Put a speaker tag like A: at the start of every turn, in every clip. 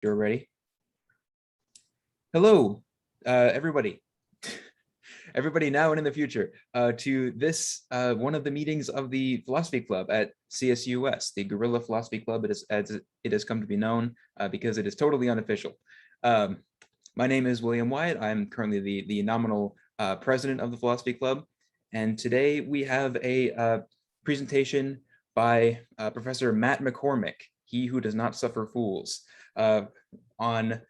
A: you're ready. Hello, everybody. Everybody now and in the future to this one of the meetings of the Philosophy Club at CSUS, the Guerilla Philosophy Club, as it has come to be known because it is totally unofficial. My name is William Wyatt. I'm currently the nominal president of the Philosophy Club, and today we have a presentation by Professor Matt MeCormick, he who does not suffer fools, on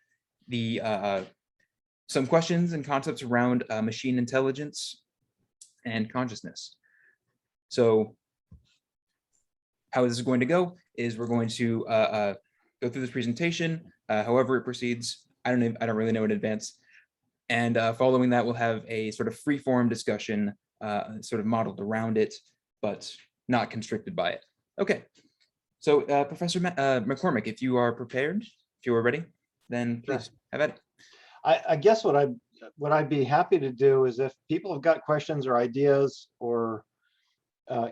A: the some questions and concepts around machine intelligence and consciousness. So how this is going to go is we're going to go through this presentation, however it proceeds. I don't really know in advance. And following that, we'll have a sort of free-form discussion sort of modeled around it, but not constricted by it. Okay, so Professor MeCormick, if you are prepared, if you are ready, then please have at it.
B: I guess what I'd be happy to do is if people have got questions or ideas or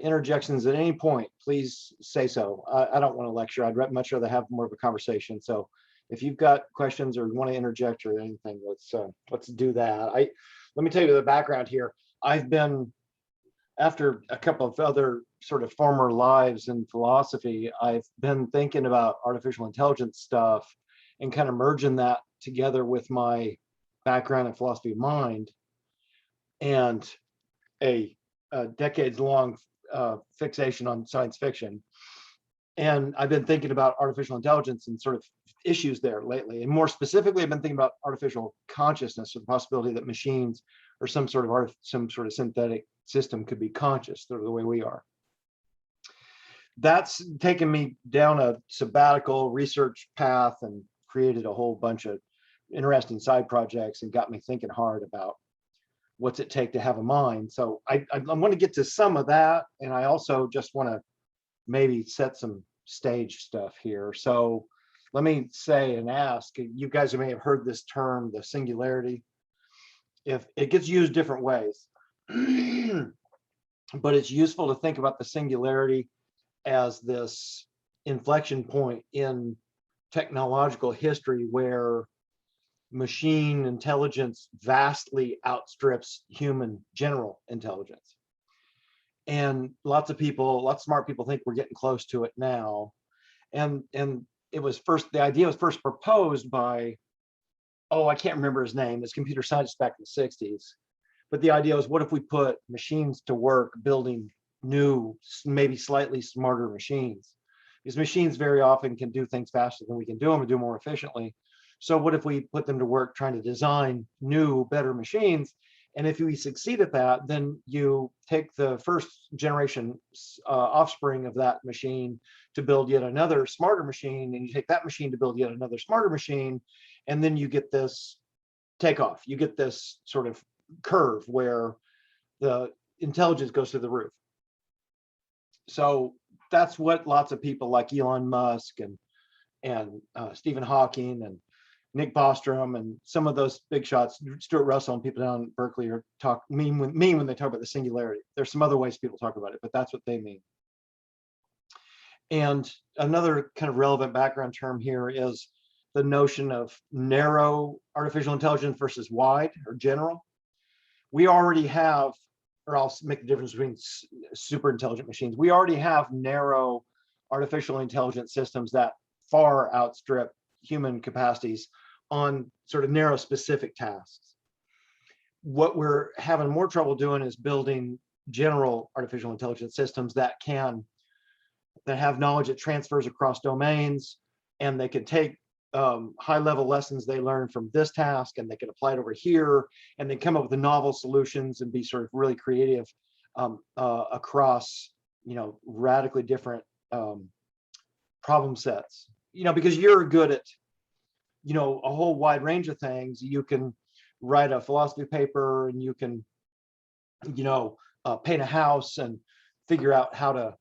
B: interjections at any point, please say so. I don't want to lecture. I'd much rather have more of a conversation. So if you've got questions or you want to interject or anything, let's do that. Let me tell you the background here. I've been, after a couple of other sort of former lives in philosophy, I've been thinking about artificial intelligence stuff and kind of merging that together with my background in philosophy of mind and a decades-long fixation on science fiction. And I've been thinking about artificial intelligence and sort of issues there lately. And more specifically, I've been thinking about artificial consciousness, or the possibility that machines or some sort of synthetic system could be conscious, sort of the way we are. That's taken me down a sabbatical research path and created a whole bunch of interesting side projects and got me thinking hard about what's it take to have a mind. So I want to get to some of that, and I also just want to maybe set some stage stuff here. So let me say and ask, you guys may have heard this term, the singularity. If it gets used different ways, but it's useful to think about the singularity as this inflection point in technological history where machine intelligence vastly outstrips human general intelligence. And lots of smart people think we're getting close to it now. And the idea was first proposed by, I can't remember his name, this computer scientist back in the 60s. But the idea was, what if we put machines to work building new, maybe slightly smarter machines? Because machines very often can do things faster than we can do them and do more efficiently. So what if we put them to work trying to design new, better machines? And if we succeed at that, then you take the first generation offspring of that machine to build yet another smarter machine, and you take that machine to build yet another smarter machine, and then you get this takeoff. You get this sort of curve where the intelligence goes through the roof. So that's what lots of people like Elon Musk and Stephen Hawking and Nick Bostrom and some of those big shots, Stuart Russell and people down in Berkeley mean when they talk about the singularity. There's some other ways people talk about it, but that's what they mean. And another kind of relevant background term here is the notion of narrow artificial intelligence versus wide or general. We already have, or I'll make the difference between super intelligent machines. We already have narrow artificial intelligence systems that far outstrip human capacities on sort of narrow specific tasks. What we're having more trouble doing is building general artificial intelligence systems that have knowledge that transfers across domains, and they can take high-level lessons they learn from this task, and they can apply it over here, and then come up with the novel solutions and be sort of really creative across, radically different problem sets. Because you're good at, a whole wide range of things. You can write a philosophy paper, and you can, paint a house and figure out how to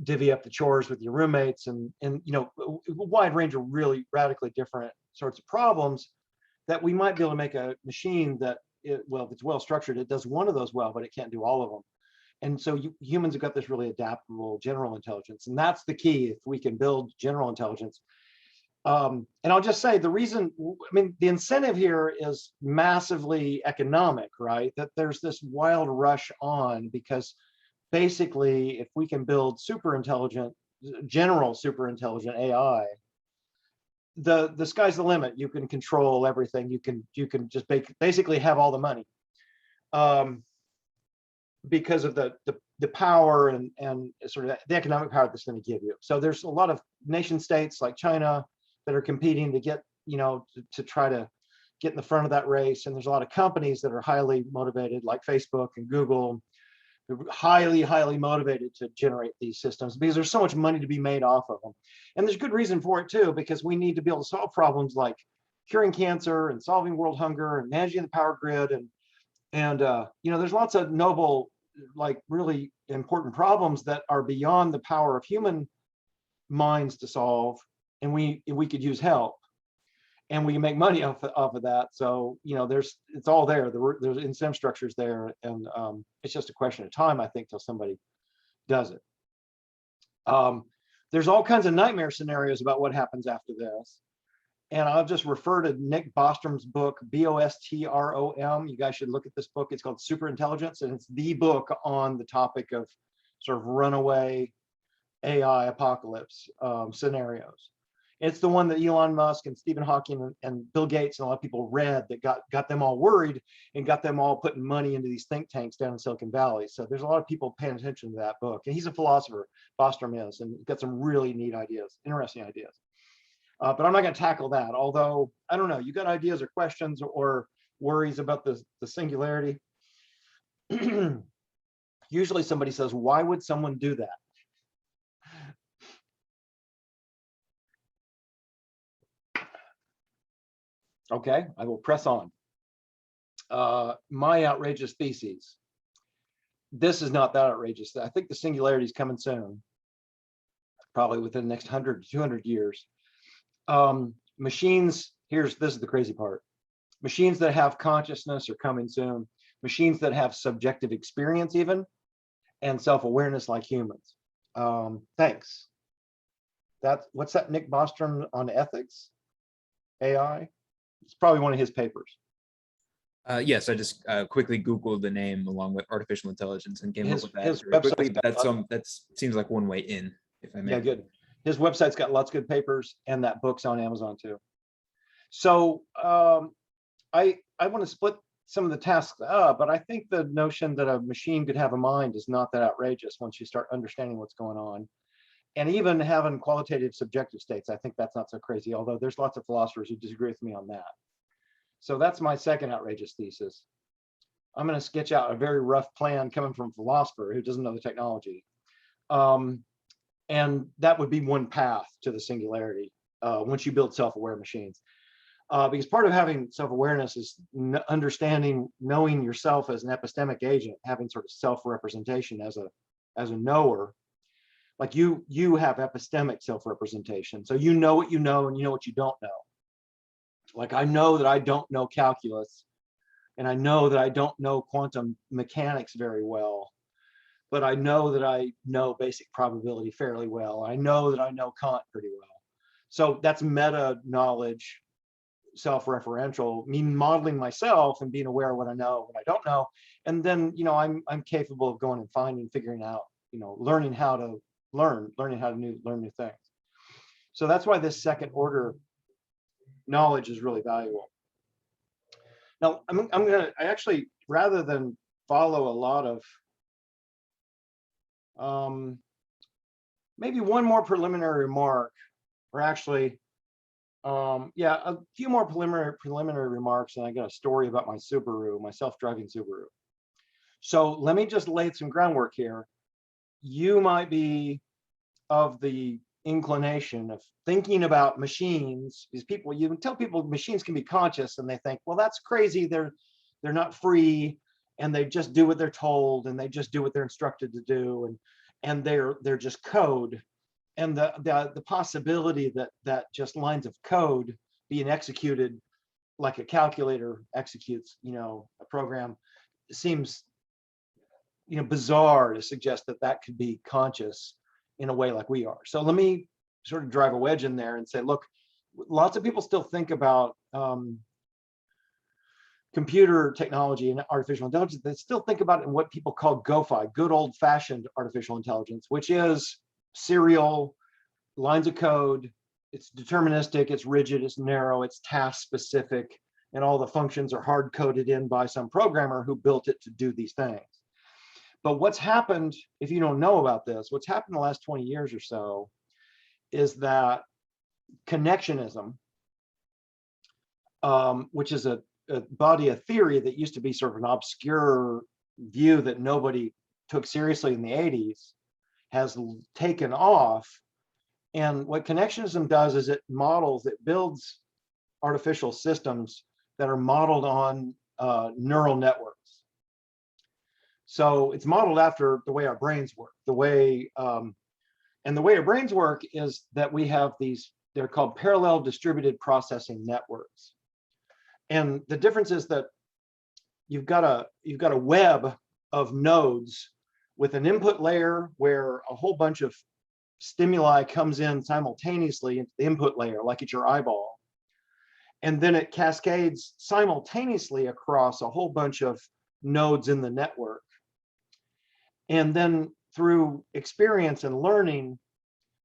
B: divvy up the chores with your roommates, and a wide range of really radically different sorts of problems that we might be able to make a machine that, if it's well structured, it does one of those well, but it can't do all of them. And so humans have got this really adaptable general intelligence, and that's the key. If we can build general intelligence, And I'll just say the reason, I mean, the incentive here is massively economic, right? That there's this wild rush on because basically, if we can build general super intelligent AI, the sky's the limit. You can control everything. You can just basically have all the money, because of the power and sort of the economic power that's going to give you. So there's a lot of nation states like China that are competing to get, to try to get in the front of that race. And there's a lot of companies that are highly motivated, like Facebook and Google. They're highly, highly motivated to generate these systems because there's so much money to be made off of them. And there's good reason for it too, because we need to be able to solve problems like curing cancer and solving world hunger and managing the power grid. And there's lots of noble, like really important problems that are beyond the power of human minds to solve. And we could use help, and we can make money off of that. So, it's all there. There's incentive structures there. And it's just a question of time, I think, till somebody does it. There's all kinds of nightmare scenarios about what happens after this. And I'll just refer to Nick Bostrom's book, Bostrom. You guys should look at this book. It's called Superintelligence, and it's the book on the topic of sort of runaway AI apocalypse scenarios. It's the one that Elon Musk and Stephen Hawking and Bill Gates and a lot of people read that got them all worried and got them all putting money into these think tanks down in Silicon Valley. So there's a lot of people paying attention to that book. And he's a philosopher, Bostrom is, and got some really neat ideas, interesting ideas. But I'm not going to tackle that. Although, I don't know, you got ideas or questions or worries about the singularity? Usually somebody says, why would someone do that? Okay, I will press on. My outrageous theses. This is not that outrageous. I think the singularity is coming soon, probably within the next 100 to 200 years. Machines, this is the crazy part. Machines that have consciousness are coming soon. Machines that have subjective experience even, and self-awareness like humans. Thanks. What's that, Nick Bostrom on ethics? AI? It's probably one of his papers.
A: Yes, I just quickly Googled the name along with artificial intelligence and came up with that.
B: His
A: Quickly,
B: website,
A: that seems like one way in, if I may.
B: Yeah, good. His website's got lots of good papers, and that book's on Amazon too. So I want to split some of the tasks up, but I think the notion that a machine could have a mind is not that outrageous once you start understanding what's going on. And even having qualitative subjective states, I think that's not so crazy, although there's lots of philosophers who disagree with me on that. So that's my second outrageous thesis. I'm going to sketch out a very rough plan coming from a philosopher who doesn't know the technology. And that would be one path to the singularity once you build self-aware machines. Because part of having self-awareness is understanding, knowing yourself as an epistemic agent, having sort of self-representation as a knower. Like you have epistemic self-representation. So you know what you know and you know what you don't know. Like I know that I don't know calculus, and I know that I don't know quantum mechanics very well, but I know that I know basic probability fairly well. I know that I know Kant pretty well. So that's meta knowledge, self-referential, me modeling myself and being aware of what I know, what I don't know. And then, I'm capable of going and finding, figuring out, learning how to learn how to learn new things. So that's why this second order knowledge is really valuable. Now, I actually, rather than follow a lot of, maybe one more preliminary remark, or actually, a few more preliminary remarks, and I got a story about my Subaru, my self-driving Subaru. So let me just lay some groundwork here. You might be of the inclination of thinking about machines. These people, you can tell people machines can be conscious, and they think, well, that's crazy. They're not free, and they just do what they're told, and they just do what they're instructed to do, and they're just code. And the possibility that just lines of code being executed like a calculator executes, a program, seems, bizarre to suggest that could be conscious in a way like we are. So let me sort of drive a wedge in there and say, look, lots of people still think about computer technology and artificial intelligence. They still think about it in what people call GoFi, good old-fashioned artificial intelligence, which is serial, lines of code, it's deterministic, it's rigid, it's narrow, it's task specific, and all the functions are hard coded in by some programmer who built it to do these things. But what's happened, if you don't know about this, what's happened in the last 20 years or so is that connectionism, which is a body of theory that used to be sort of an obscure view that nobody took seriously in the 80s, has taken off. And what connectionism does is it builds artificial systems that are modeled on neural networks. So it's modeled after the way our brains work. The way our brains work is that we have these, they're called parallel distributed processing networks. And the difference is that you've got a web of nodes with an input layer where a whole bunch of stimuli comes in simultaneously into the input layer, like it's your eyeball. And then it cascades simultaneously across a whole bunch of nodes in the network. And then through experience and learning,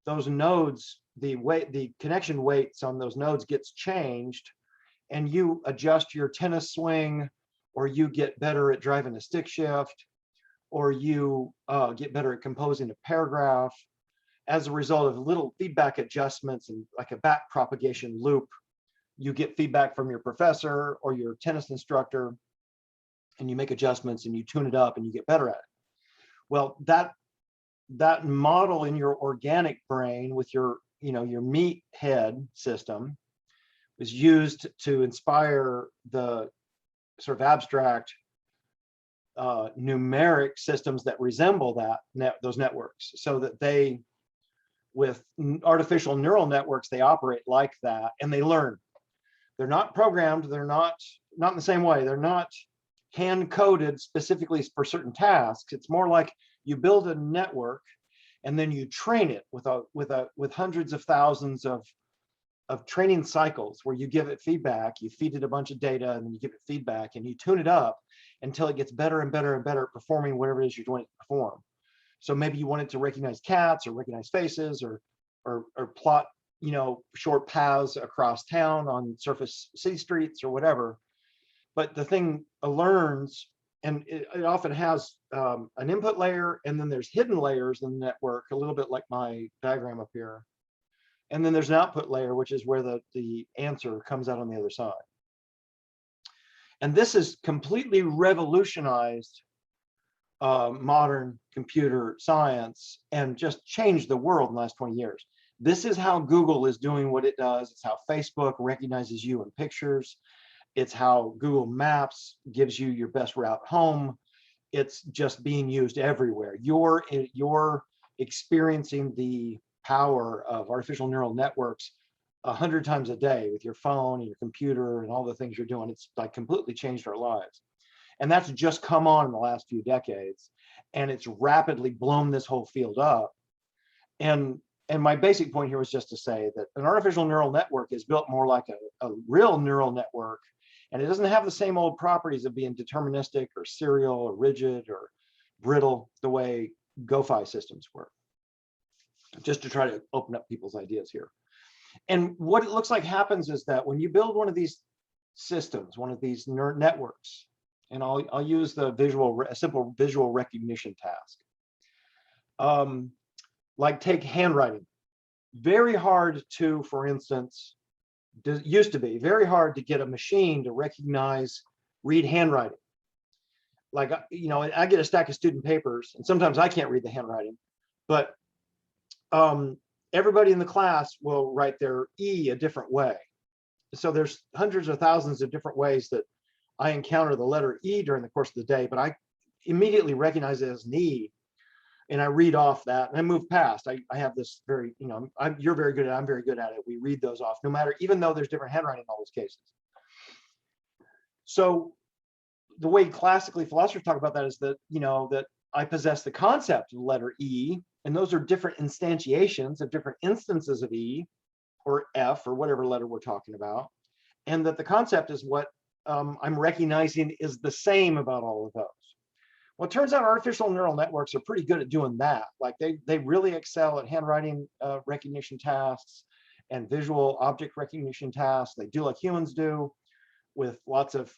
B: those nodes, the connection weights on those nodes gets changed, and you adjust your tennis swing, or you get better at driving a stick shift, or you get better at composing a paragraph as a result of little feedback adjustments and like a back propagation loop. You get feedback from your professor or your tennis instructor, and you make adjustments and you tune it up and you get better at it. Well, that model in your organic brain with your meat head system was used to inspire the sort of abstract numeric systems that resemble those networks, so that with artificial neural networks, they operate like that and they learn. They're not programmed, they're not in the same way. They're not hand coded specifically for certain tasks. It's more like you build a network and then you train it with hundreds of thousands of training cycles where you give it feedback, you feed it a bunch of data, and then you give it feedback and you tune it up until it gets better and better and better at performing whatever it is you're doing it to perform. So maybe you want it to recognize cats or recognize faces or plot, short paths across town on surface city streets or whatever. But the thing learns, and it often has an input layer, and then there's hidden layers in the network, a little bit like my diagram up here. And then there's an output layer, which is where the answer comes out on the other side. And this has completely revolutionized modern computer science and just changed the world in the last 20 years. This is how Google is doing what it does. It's how Facebook recognizes you in pictures. It's how Google Maps gives you your best route home. It's just being used everywhere. You're experiencing the power of artificial neural networks 100 times a day with your phone and your computer and all the things you're doing. It's like completely changed our lives. And that's just come on in the last few decades. And it's rapidly blown this whole field up. And my basic point here was just to say that an artificial neural network is built more like a real neural network. And it doesn't have the same old properties of being deterministic or serial or rigid or brittle the way GoFi systems work. Just to try to open up people's ideas here. And what it looks like happens is that when you build one of these systems, one of these networks, and I'll use a simple visual recognition task. Like take handwriting. Very hard to, for instance, used to be very hard to get a machine to read handwriting. Like, I get a stack of student papers, and sometimes I can't read the handwriting, but everybody in the class will write their E a different way. So there's hundreds of thousands of different ways that I encounter the letter E during the course of the day, but I immediately recognize it as an E, and I read off that and I move past. I have this very, you're very good at it, I'm very good at it. We read those off, no matter, even though there's different handwriting in all those cases. So the way classically philosophers talk about that is that, that I possess the concept of the letter E, and those are different instantiations of different instances of E. or F or whatever letter we're talking about, and that the concept is what I'm recognizing is the same about all of those. Well, it turns out artificial neural networks are pretty good at doing that. Like they really excel at handwriting recognition tasks and visual object recognition tasks. They do like humans do, with lots of,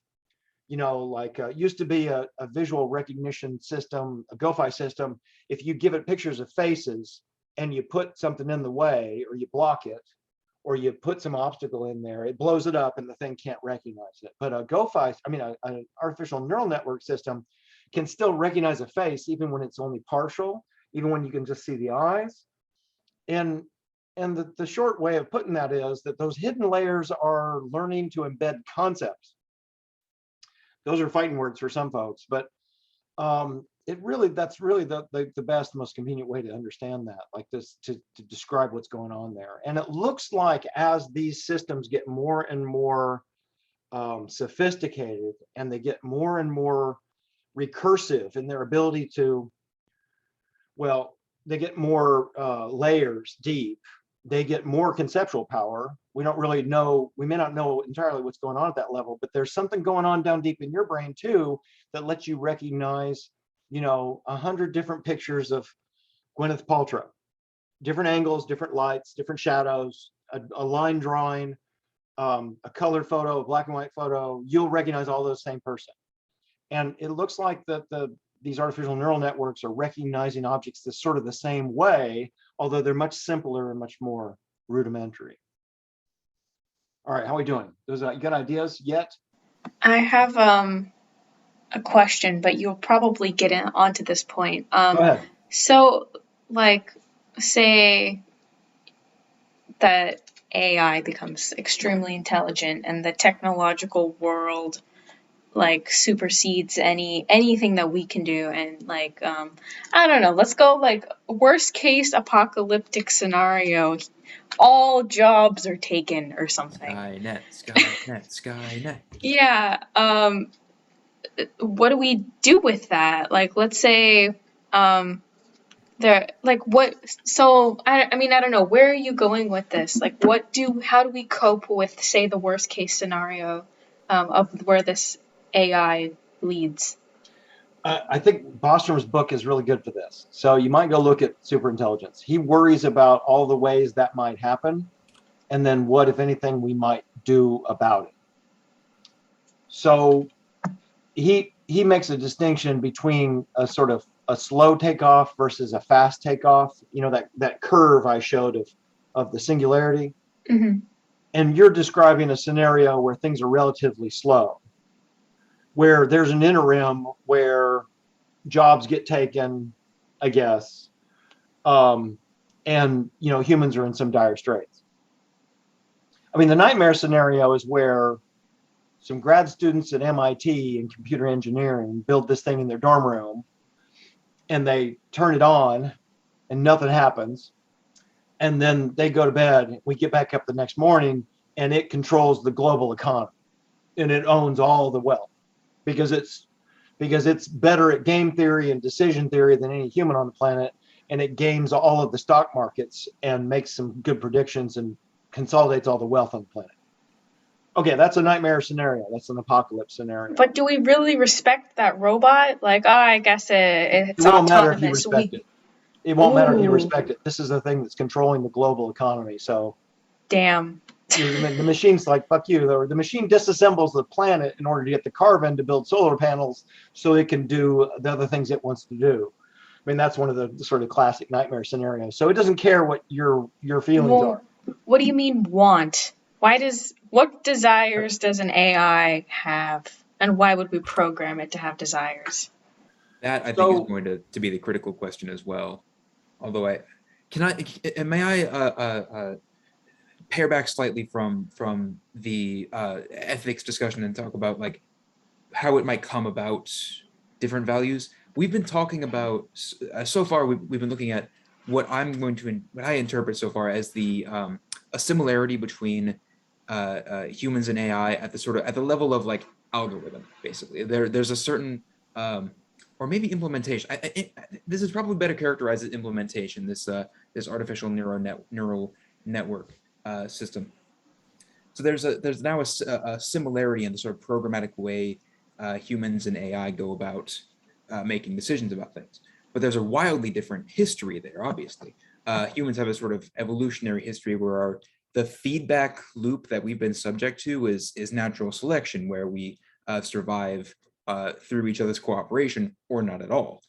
B: like used to be a visual recognition system, a GoFi system. If you give it pictures of faces and you put something in the way, or you block it, or you put some obstacle in there, it blows it up and the thing can't recognize it. But a GoFi, an artificial neural network system can still recognize a face even when it's only partial, even when you can just see the eyes. And the short way of putting that is that those hidden layers are learning to embed concepts. Those are fighting words for some folks, but that's really the best, most convenient way to understand that, like this, to describe what's going on there. And it looks like as these systems get more and more sophisticated, and they get more and more recursive in their ability to, well, they get more layers deep, they get more conceptual power. We don't really know, we may not know entirely what's going on at that level, but there's something going on down deep in your brain too that lets you recognize 100 different pictures of Gwyneth Paltrow, different angles, different lights, different shadows, a line drawing, a colored photo, a black and white photo. You'll recognize all those same person. And it looks like that these artificial neural networks are recognizing objects the sort of the same way, although they're much simpler and much more rudimentary. All right, how are we doing? You got ideas yet?
C: I have a question, but you'll probably get onto this point.
B: Go ahead.
C: So, like, say that AI becomes extremely intelligent and the technological world like supersedes anything that we can do, and like I don't know, let's go like worst case apocalyptic scenario, all jobs are taken or something.
A: Skynet.
C: Yeah. What do we do with that? Like, let's say there, like, what, so I mean, I don't know, where are you going with this? Like, how do we cope with, say, the worst case scenario of where this AI leads?
B: I think Bostrom's book is really good for this. So you might go look at superintelligence. He worries about all the ways that might happen, and then what, if anything, we might do about it. So he makes a distinction between a sort of a slow takeoff versus a fast takeoff. That curve I showed of the singularity.
C: Mm-hmm.
B: And you're describing a scenario where things are relatively slow, where there's an interim where jobs get taken, I guess, and humans are in some dire straits. I mean, the nightmare scenario is where some grad students at MIT in computer engineering build this thing in their dorm room, and they turn it on, and nothing happens, and then they go to bed. We get back up the next morning, and it controls the global economy, and it owns all the wealth. Because it's better at game theory and decision theory than any human on the planet, and it games all of the stock markets and makes some good predictions and consolidates all the wealth on the planet. Okay, that's a nightmare scenario. That's an apocalypse scenario.
C: But do we really respect that robot? Like, I guess it's
B: autonomous. It won't matter if you respect it. It won't matter if you respect it. This is the thing that's controlling the global economy. So,
C: damn.
B: The machine's like, fuck you. The machine disassembles the planet in order to get the carbon to build solar panels so it can do the other things it wants to do. I mean, that's one of the sort of classic nightmare scenarios. So it doesn't care what your feelings are.
C: What do you mean want? What desires does an AI have, and why would we program it to have desires?
A: That I think is going to be the critical question as well. Although may I pare back slightly from the ethics discussion and talk about like how it might come about different values. We've been talking about so far. We've been looking at what I interpret so far as a similarity between humans and AI at the level of like algorithm. Basically, there's a certain or maybe implementation. This is probably better characterized as implementation. This artificial neural network. system. So there's now a similarity in the sort of programmatic way humans and AI go about making decisions about things. But there's a wildly different history there, obviously. Humans have a sort of evolutionary history where the feedback loop that we've been subject to is natural selection, where we survive through each other's cooperation or not at all.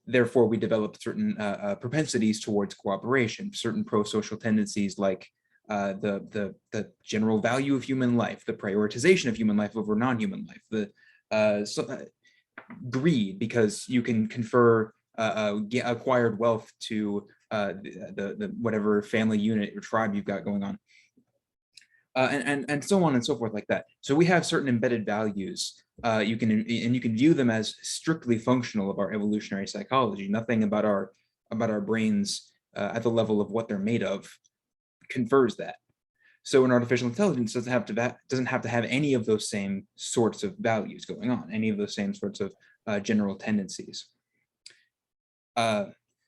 A: Therefore, we develop certain propensities towards cooperation, certain pro-social tendencies like the general value of human life, the prioritization of human life over non-human life, the greed because you can confer acquired wealth to the whatever family unit or tribe you've got going on, and so on and so forth like that. So we have certain embedded values. You can view them as strictly functional of our evolutionary psychology. Nothing about our brains at the level of what they're made of confers that. So an artificial intelligence doesn't have to have any of those same sorts of values going on, any of those same sorts of general tendencies.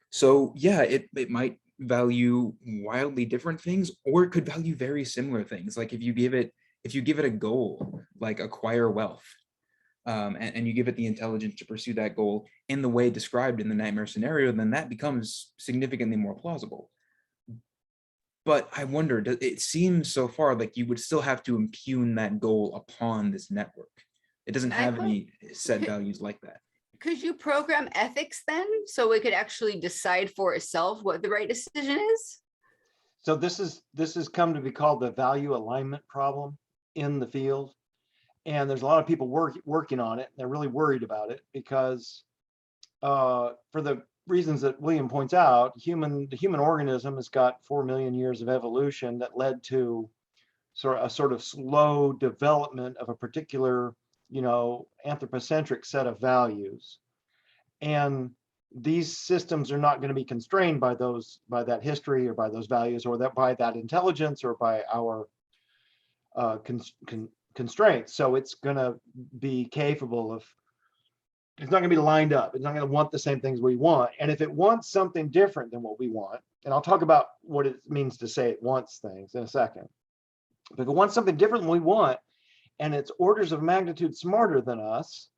A: So yeah, it might value wildly different things, or it could value very similar things. Like if you give it a goal, like acquire wealth, and you give it the intelligence to pursue that goal in the way described in the nightmare scenario, then that becomes significantly more plausible. But I wonder, it seems so far like you would still have to impugn that goal upon this network. It doesn't have any set values like that.
D: Could you program ethics then, so it could actually decide for itself what the right decision is?
B: So this has come to be called the value alignment problem in the field. And there's a lot of people working on it. They're really worried about it because for the reasons that William points out, the human organism has got 4 million years of evolution that led to sort of slow development of a particular, anthropocentric set of values. And these systems are not going to be constrained by that history or by those values or by that intelligence or by our constraints. So it's going to be capable of, it's not going to be lined up. It's not going to want the same things we want. And if it wants something different than what we want, and I'll talk about what it means to say it wants things in a second. But if it wants something different than we want, and it's orders of magnitude smarter than us,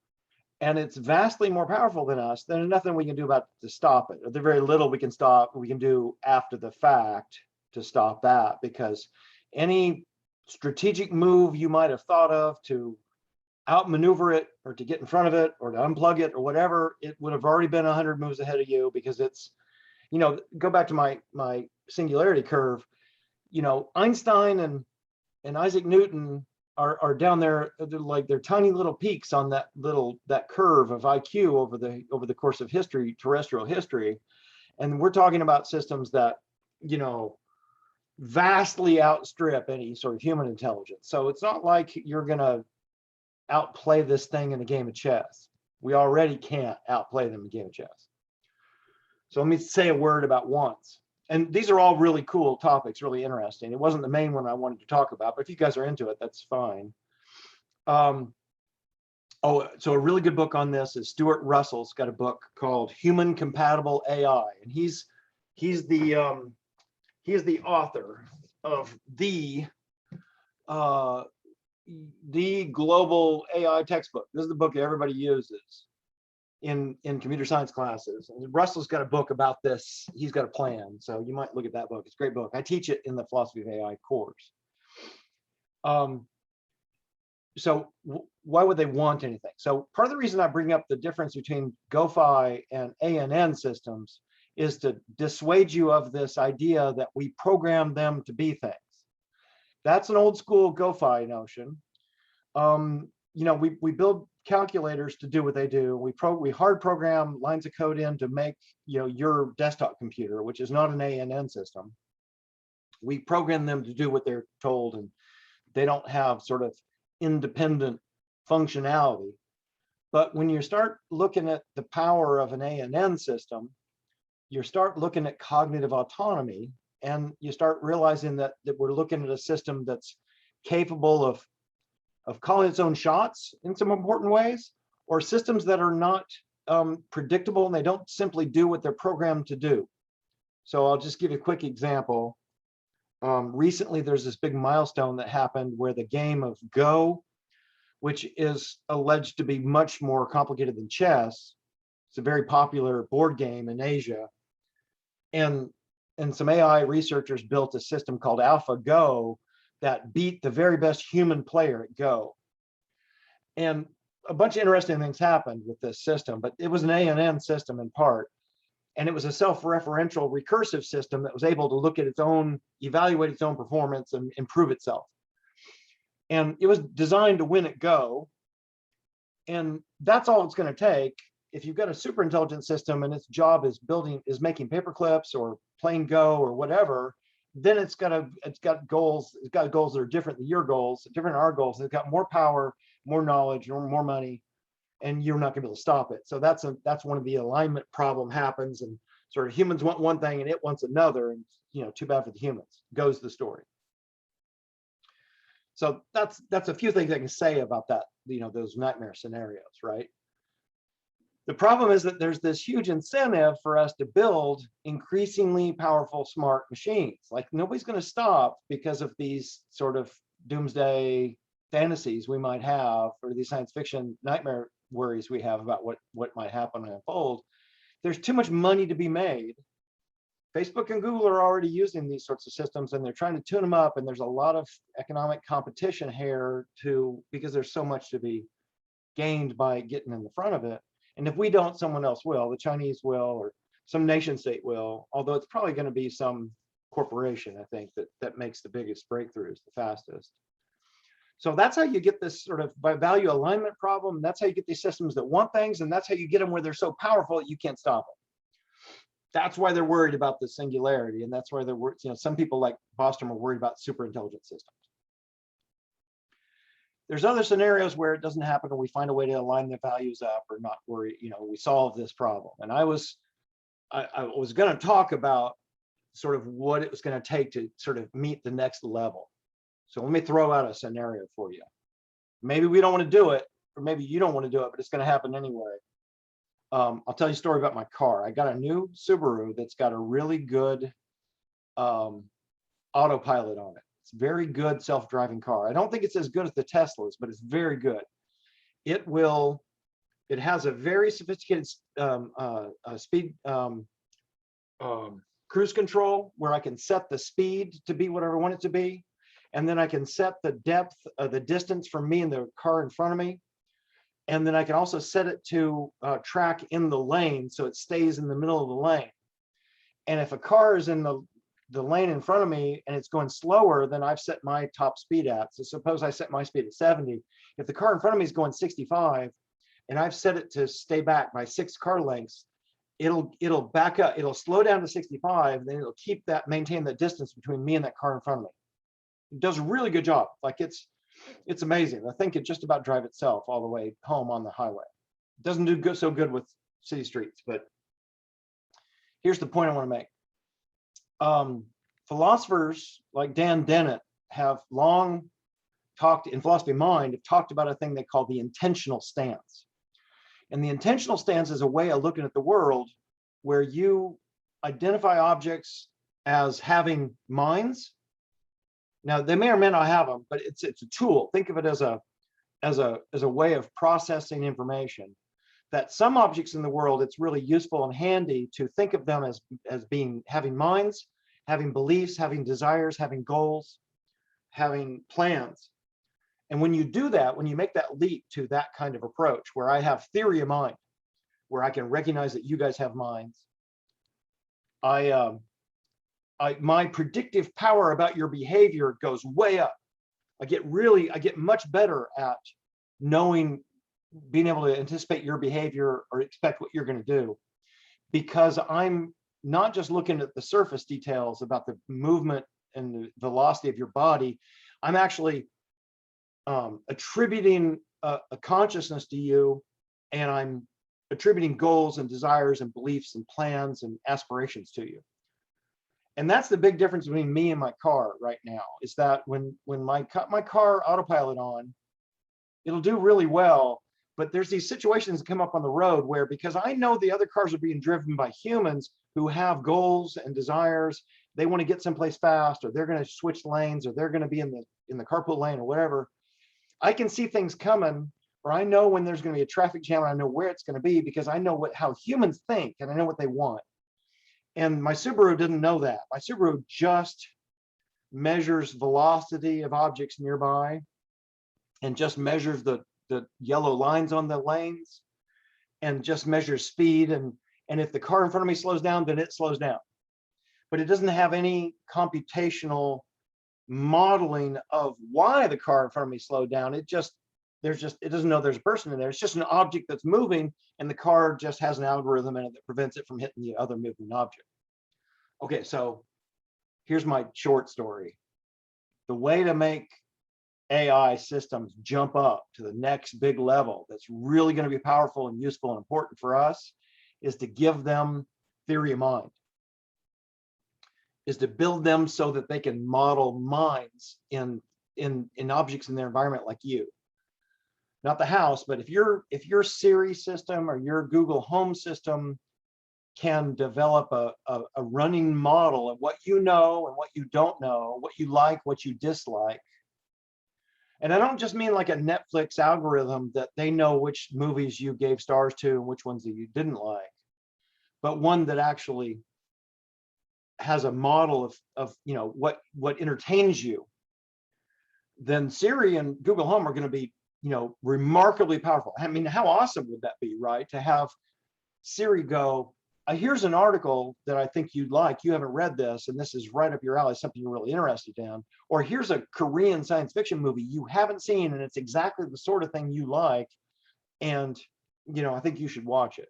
B: and it's vastly more powerful than us, then there's nothing we can do about it to stop it. There's very little we can do after the fact to stop that, because any strategic move you might have thought of to outmaneuver it or to get in front of it or to unplug it or whatever, it would have already been 100 moves ahead of you, because it's, go back to my singularity curve, Einstein and Isaac Newton are down there, they're tiny little peaks on that curve of IQ over the course of history, terrestrial history. And we're talking about systems that, vastly outstrip any sort of human intelligence. So it's not like you're going to outplay this thing in a game of chess. We already can't outplay them in a game of chess. So let me say a word about wants. And these are all really cool topics, really interesting. It wasn't the main one I wanted to talk about, but if you guys are into it, that's fine. So a really good book on this is Stuart Russell's got a book called Human Compatible AI. And he's the author of the global AI textbook. This is the book that everybody uses in computer science classes. And Russell's got a book about this. He's got a plan. So you might look at that book. It's a great book. I teach it in the Philosophy of AI course. So why would they want anything? So part of the reason I bring up the difference between GoFi and ANN systems is to dissuade you of this idea that we program them to be things. That's an old school GoFi notion. We build calculators to do what they do. We hard program lines of code in to make your desktop computer, which is not an ANN system. We program them to do what they're told, and they don't have sort of independent functionality. But when you start looking at the power of an ANN system, you start looking at cognitive autonomy, and you start realizing that we're looking at a system that's capable of calling its own shots in some important ways, or systems that are not predictable, and they don't simply do what they're programmed to do. So I'll just give you a quick example. Recently, there's this big milestone that happened where the game of Go, which is alleged to be much more complicated than chess. It's a very popular board game in Asia. And some AI researchers built a system called AlphaGo that beat the very best human player at Go. And a bunch of interesting things happened with this system, but it was an ANN system in part. And it was a self-referential recursive system that was able to look at its own, evaluate its own performance and improve itself. And it was designed to win at Go. And that's all it's going to take. If you've got a super intelligent system and its job is making paper clips or playing Go or whatever, then it's got goals that are different than your goals, different than our goals. It's got more power, more knowledge, or more money, and you're not going to be able to stop it. So that's one of the alignment problem happens, and sort of humans want one thing and it wants another, and too bad for the humans. Goes the story. So that's a few things I can say about that, those nightmare scenarios, right? The problem is that there's this huge incentive for us to build increasingly powerful, smart machines. Like, nobody's going to stop because of these sort of doomsday fantasies we might have, or these science fiction nightmare worries we have about what might happen and unfold. There's too much money to be made. Facebook and Google are already using these sorts of systems, and they're trying to tune them up, and there's a lot of economic competition here because there's so much to be gained by getting in the front of it. And if we don't, someone else will. The Chinese will, or some nation state will, although it's probably going to be some corporation, I think, that makes the biggest breakthroughs the fastest. So that's how you get this sort of value alignment problem. That's how you get these systems that want things, and that's how you get them where they're so powerful that you can't stop them. That's why they're worried about the singularity, and that's why they're worried. Some people like Bostrom are worried about super intelligent systems. There's other scenarios where it doesn't happen, and we find a way to align the values up or not worry. We solve this problem. And I was going to talk about sort of what it was going to take to sort of meet the next level. So let me throw out a scenario for you. Maybe we don't want to do it, or maybe you don't want to do it, but it's going to happen anyway. I'll tell you a story about my car. I got a new Subaru that's got a really good autopilot on it. It's a very good self-driving car. I don't think it's as good as the Teslas, but it's very good. It has a very sophisticated speed cruise control, where I can set the speed to be whatever I want it to be. And then I can set the depth of the distance from me and the car in front of me. And then I can also set it to track in the lane, so it stays in the middle of the lane. And if a car is in the lane in front of me and it's going slower than I've set my top speed at, so suppose I set my speed at 70, if the car in front of me is going 65 and I've set it to stay back by 6 car lengths, it'll back up, it'll slow down to 65, then it'll maintain the distance between me and that car in front of me. It does a really good job. Like, it's amazing. I think it just about drive itself all the way home on the highway. It doesn't do so good with city streets, but here's the point I want to make. Philosophers like Dan Dennett have long talked, in Philosophy Mind, have talked about a thing they call the intentional stance. And the intentional stance is a way of looking at the world where you identify objects as having minds. Now, they may or may not have them, but it's a tool. Think of it as a way of processing information. That some objects in the world, it's really useful and handy to think of them as having minds, having beliefs, having desires, having goals, having plans. And when you do that, when you make that leap to that kind of approach, where I have theory of mind, where I can recognize that you guys have minds, my predictive power about your behavior goes way up. I get much better at being able to anticipate your behavior or expect what you're going to do, because I'm not just looking at the surface details about the movement and the velocity of your body. I'm actually attributing a consciousness to you, and I'm attributing goals and desires and beliefs and plans and aspirations to you. And that's the big difference between me and my car right now, is that when my car autopilot on, it'll do really well. But there's these situations that come up on the road where, because I know the other cars are being driven by humans who have goals and desires they want to get someplace fast, or they're going to switch lanes, or they're going to be in the carpool lane or whatever. I can see things coming, or I know when there's going to be a traffic jam, and I know where it's going to be because I know how humans think and I know what they want. And my Subaru didn't know that. My Subaru just measures velocity of objects nearby and just measures the yellow lines on the lanes and just measures speed. And if the car in front of me slows down, then it slows down. But it doesn't have any computational modeling of why the car in front of me slowed down. It doesn't know there's a person in there. It's just an object that's moving, and the car just has an algorithm in it that prevents it from hitting the other moving object. Okay, so here's my short story. The way to make AI systems jump up to the next big level that's really going to be powerful and useful and important for us is to give them theory of mind, is to build them so that they can model minds in objects in their environment like you. Not the house, but if your Siri system or your Google Home system can develop a running model of what you know and what you don't know, what you like, what you dislike. And I don't just mean like a Netflix algorithm that they know which movies you gave stars to and which ones that you didn't like, but one that actually has a model of what entertains you. Then Siri and Google Home are going to be remarkably powerful. I mean, how awesome would that be, right? To have Siri go, here's an article that I think you'd like. You haven't read this, and this is right up your alley, something you're really interested in. Or here's a Korean science fiction movie you haven't seen, and it's exactly the sort of thing you like. And, I think you should watch it.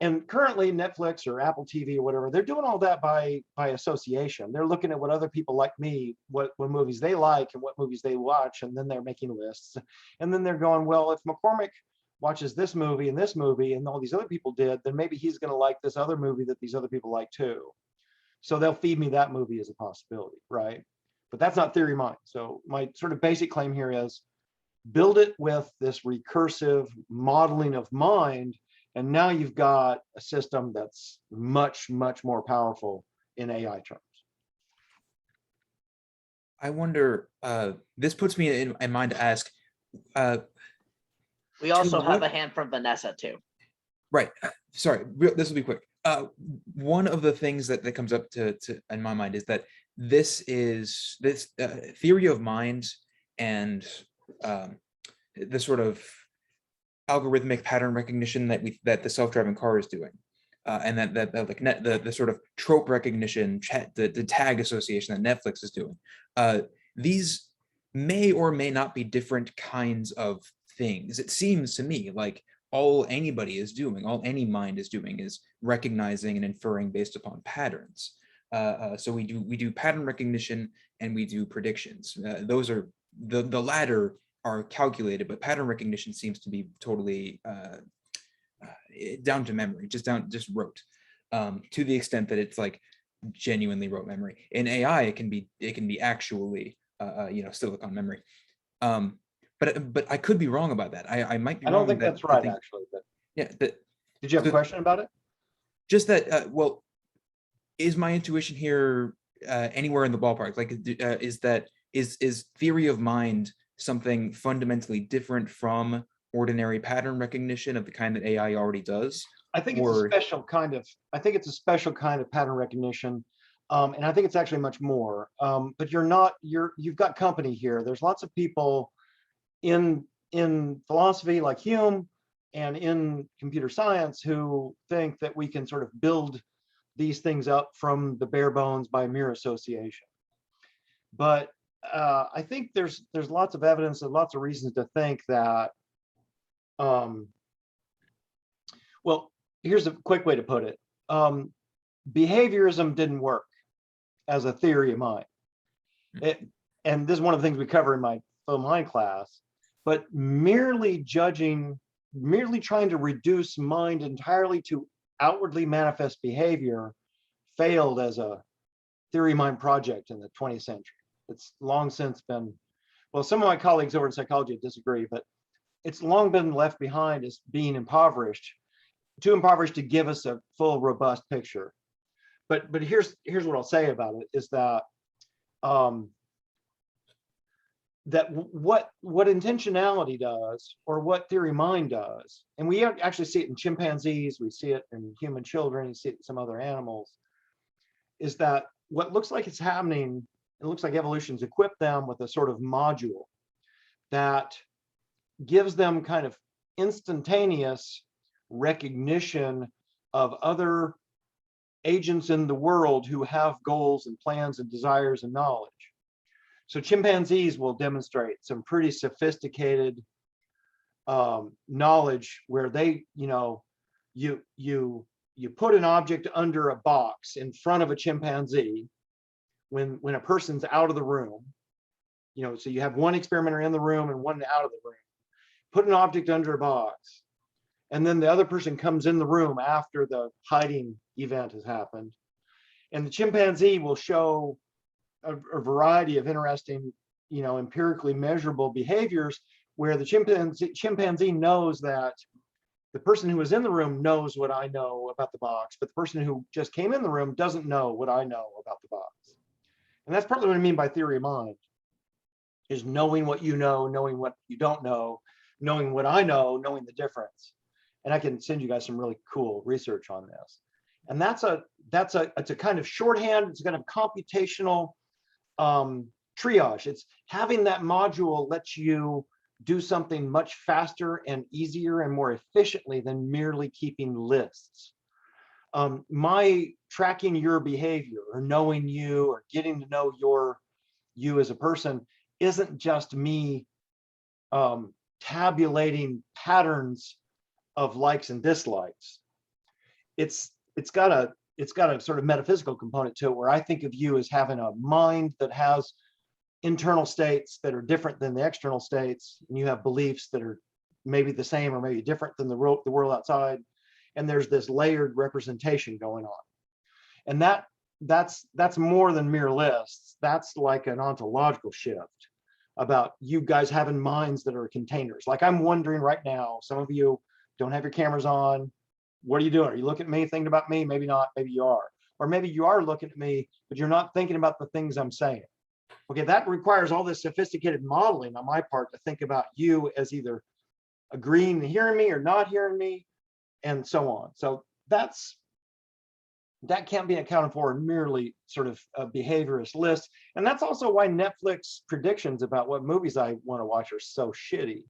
B: And currently Netflix or Apple TV or whatever, they're doing all that by association. They're looking at what other people like me, what movies they like and what movies they watch, and then they're making lists. And then they're going, well, if McCormick watches this movie and all these other people did, then maybe he's going to like this other movie that these other people like too. So they'll feed me that movie as a possibility, right? But that's not theory of mind. So my sort of basic claim here is build it with this recursive modeling of mind, and now you've got a system that's much, much more powerful in AI terms.
A: I wonder, this puts me in mind to ask.
E: We also have a hand from Vanessa too.
A: Right. Sorry, this will be quick. One of the things that comes up to in my mind is that this theory of mind and the sort of algorithmic pattern recognition that the self-driving car is doing, and the sort of trope recognition, the tag association that Netflix is doing. These may or may not be different kinds of things. It seems to me like all anybody is doing, all any mind is doing, is recognizing and inferring based upon patterns. So we do pattern recognition and we do predictions. Those are the latter are calculated, but pattern recognition seems to be totally down to memory, just rote, to the extent that it's like genuinely rote memory. In AI, it can be actually silicon memory. But I could be wrong about that. I might be wrong.
B: I don't think that's right, actually. But
A: yeah.
B: Did you have a question about it?
A: Just that. Well, is my intuition here anywhere in the ballpark? Like, is theory of mind something fundamentally different from ordinary pattern recognition of the kind that AI already does?
B: I think it's a special kind of. I think it's a special kind of pattern recognition, and I think it's actually much more. But you've got company here. There's lots of people in philosophy like Hume and in computer science who think that we can sort of build these things up from the bare bones by mere association. But I think there's lots of evidence and lots of reasons to think that, well, here's a quick way to put it. Behaviorism didn't work as a theory of mind. And this is one of the things we cover in my phil mind class, but merely trying to reduce mind entirely to outwardly manifest behavior failed as a theory of mind project in the 20th century. It's long since been, well, some of my colleagues over in psychology disagree, but it's long been left behind as being impoverished, too impoverished to give us a full, robust picture. but here's what I'll say about it is that what intentionality does, or what theory mind does, and we actually see it in chimpanzees, we see it in human children, you see it in some other animals, is that what looks like it's happening, it looks like evolution's equipped them with a sort of module that gives them kind of instantaneous recognition of other agents in the world who have goals and plans and desires and knowledge. So chimpanzees will demonstrate some pretty sophisticated knowledge where they, you put an object under a box in front of a chimpanzee when a person's out of the room, so you have one experimenter in the room and one out of the room. Put an object under a box, and then the other person comes in the room after the hiding event has happened, and the chimpanzee will show a variety of interesting, empirically measurable behaviors where the chimpanzee knows that the person who was in the room knows what I know about the box, but the person who just came in the room doesn't know what I know about the box. And that's partly what I mean by theory of mind, is knowing what you know, knowing what you don't know, knowing what I know, knowing the difference. And I can send you guys some really cool research on this. And it's a kind of shorthand, it's a kind of computational triage. It's having that module lets you do something much faster and easier and more efficiently than merely keeping lists. My tracking your behavior, or knowing you, or getting to know you as a person, isn't just me tabulating patterns of likes and dislikes. It's got a sort of metaphysical component to it, where I think of you as having a mind that has internal states that are different than the external states, and you have beliefs that are maybe the same or maybe different than the world outside, and there's this layered representation going on. And that's more than mere lists. That's like an ontological shift about you guys having minds that are containers. Like, I'm wondering right now, some of you don't have your cameras on. What are you doing? Are you looking at me, thinking about me? Maybe not, maybe you are. Or maybe you are looking at me, but you're not thinking about the things I'm saying. Okay, that requires all this sophisticated modeling on my part to think about you as either agreeing to hearing me or not hearing me, and so on. So that can't be accounted for in merely sort of a behaviorist list. And that's also why Netflix predictions about what movies I want to watch are so shitty.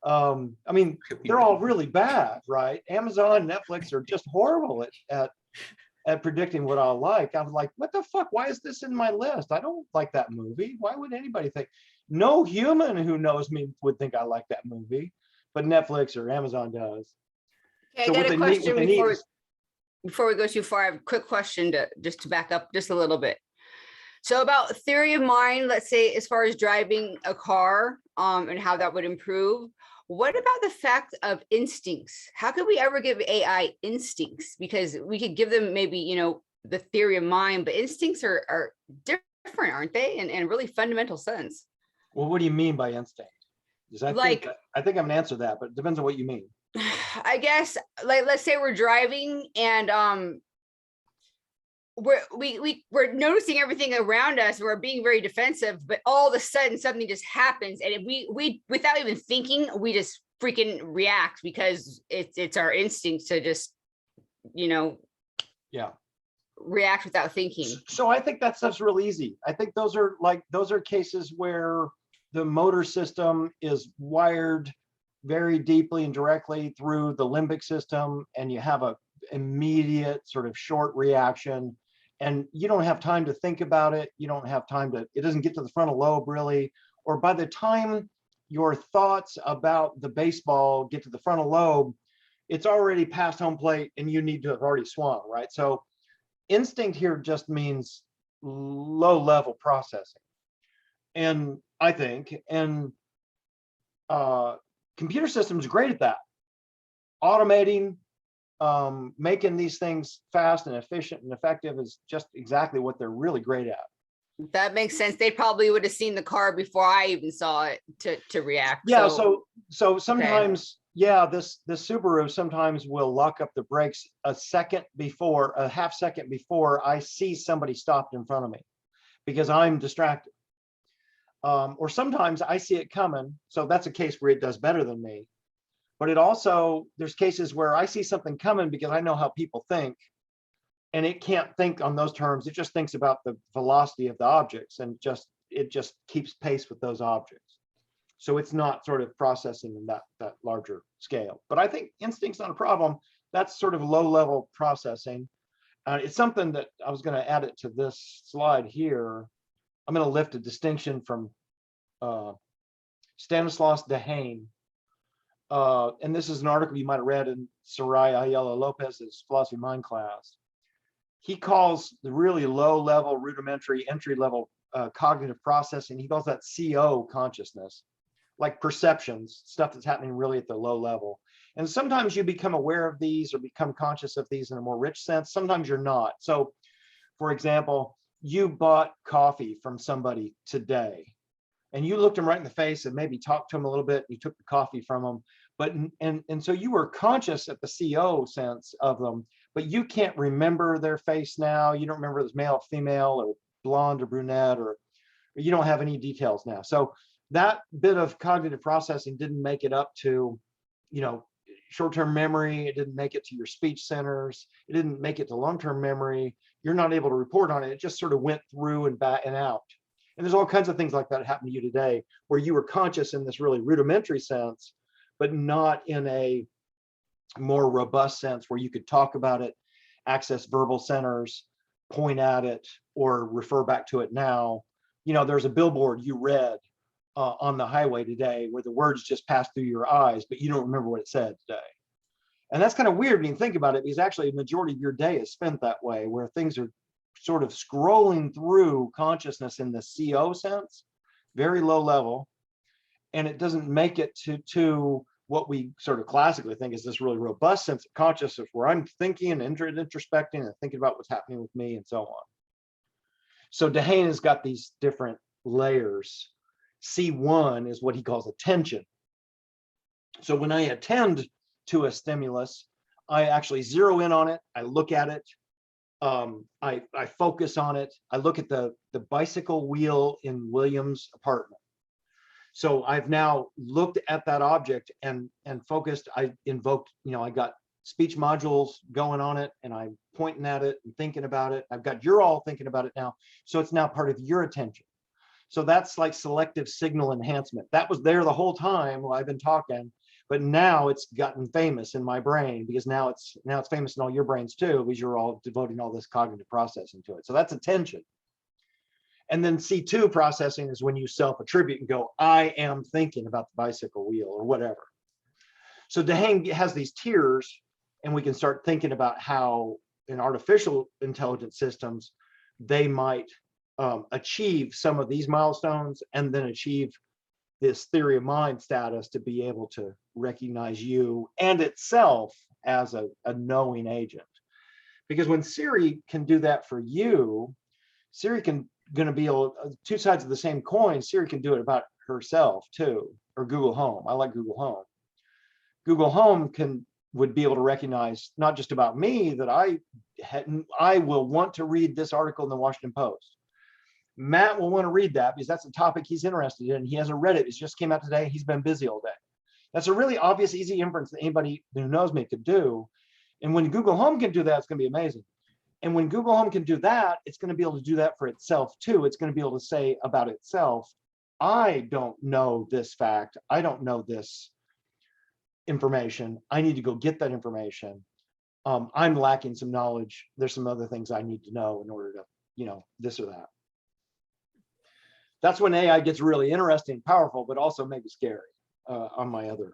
B: I mean, they're all really bad, right? Amazon, Netflix are just horrible at predicting what I'll like. I'm like, what the fuck? Why is this in my list? I don't like that movie. Why would anybody think? No human who knows me would think I like that movie, but Netflix or Amazon does.
D: Okay, so I got a question before we go too far. I have a quick question to back up just a little bit. So about theory of mind, let's say as far as driving a car, and how that would improve. What about the fact of instincts? How could we ever give AI instincts? Because we could give them maybe, the theory of mind, but instincts are different, aren't they? In really fundamental sense.
B: Well, what do you mean by instinct? I think I'm gonna answer that, but it depends on what you mean.
D: I guess, like, let's say we're driving and we're noticing everything around us. We're being very defensive, but all of a sudden something just happens, and we without even thinking, we just freaking react because it's our instinct to just, react without thinking.
B: So I think that stuff's real easy. I think those are cases where the motor system is wired very deeply and directly through the limbic system, and you have a immediate sort of short reaction, and you don't have time to think about it. You don't have time it doesn't get to the frontal lobe really, or by the time your thoughts about the baseball get to the frontal lobe, it's already past home plate and you need to have already swung, right? So instinct here just means low level processing. And I think, computer systems are great at that. Automating, making these things fast and efficient and effective is just exactly what they're really great at.
D: That makes sense. They probably would have seen the car before I even saw it to react.
B: Yeah. So sometimes yeah, this Subaru sometimes will lock up the brakes a half second before I see somebody stopped in front of me because I'm distracted. Or sometimes I see it coming. So that's a case where it does better than me. But it also, there's cases where I see something coming because I know how people think, and it can't think on those terms. It just thinks about the velocity of the objects, and it just keeps pace with those objects. So it's not sort of processing in that larger scale. But I think instinct's not a problem. That's sort of low level processing. It's something that I was going to add it to this slide here. I'm going to lift a distinction from Stanislaus Dehaene. And this is an article you might have read in Soraya Ayala Lopez's Philosophy Mind class. He calls the really low level, rudimentary, entry level cognitive processing, he calls that CO consciousness, like perceptions, stuff that's happening really at the low level. And sometimes you become aware of these or become conscious of these in a more rich sense. Sometimes you're not. So, for example, you bought coffee from somebody today, and you looked them right in the face and maybe talked to them a little bit. You took the coffee from them, but and so you were conscious at the CO sense of them, but you can't remember their face now. You don't remember if it's male, female, or blonde or brunette, or you don't have any details now. So that bit of cognitive processing didn't make it up to, short-term memory. It didn't make it to your speech centers. It didn't make it to long-term memory. You're not able to report on it. It just sort of went through and back and out. And there's all kinds of things like that happen to you today, where you were conscious in this really rudimentary sense, but not in a more robust sense where you could talk about it, access verbal centers, point at it, or refer back to it now. There's a billboard you read on the highway today where the words just passed through your eyes, but you don't remember what it said today. And that's kind of weird when you think about it, because actually a majority of your day is spent that way, where things are sort of scrolling through consciousness in the CO sense, very low level, and it doesn't make it to what we sort of classically think is this really robust sense of consciousness where I'm thinking and introspecting and thinking about what's happening with me and so on. So Dehaene has got these different layers. C1 is what he calls attention. So when I attend to a stimulus, I actually zero in on it. I look at it. I focus on it. I look at the bicycle wheel in William's apartment. So I've now looked at that object and focused. I invoked, I got speech modules going on it, and I'm pointing at it and thinking about it. I've got you're all thinking about it now. So it's now part of your attention. So that's like selective signal enhancement. That was there the whole time while I've been talking, but now it's gotten famous in my brain, because now it's famous in all your brains too, because you're all devoting all this cognitive processing to it. So that's attention. And then C2 processing is when you self-attribute and go, I am thinking about the bicycle wheel or whatever. So Dehaene has these tiers, and we can start thinking about how in artificial intelligence systems, they might achieve some of these milestones and then achieve this theory of mind status to be able to recognize you and itself as a knowing agent. Because when Siri can do that for you, Siri going to be able, two sides of the same coin, Siri can do it about herself too, or Google Home. I like Google Home. Google Home would be able to recognize not just about me, that I will want to read this article in the Washington Post. Matt will want to read that because that's a topic he's interested in. He hasn't read it. It just came out today. He's been busy all day. That's a really obvious, easy inference that anybody who knows me could do. And when Google Home can do that, it's going to be amazing. And when Google Home can do that, it's going to be able to do that for itself too. It's going to be able to say about itself, I don't know this fact. I don't know this information. I need to go get that information. I'm lacking some knowledge. There's some other things I need to know in order to, this or that. That's when AI gets really interesting, powerful, but also maybe scary on my other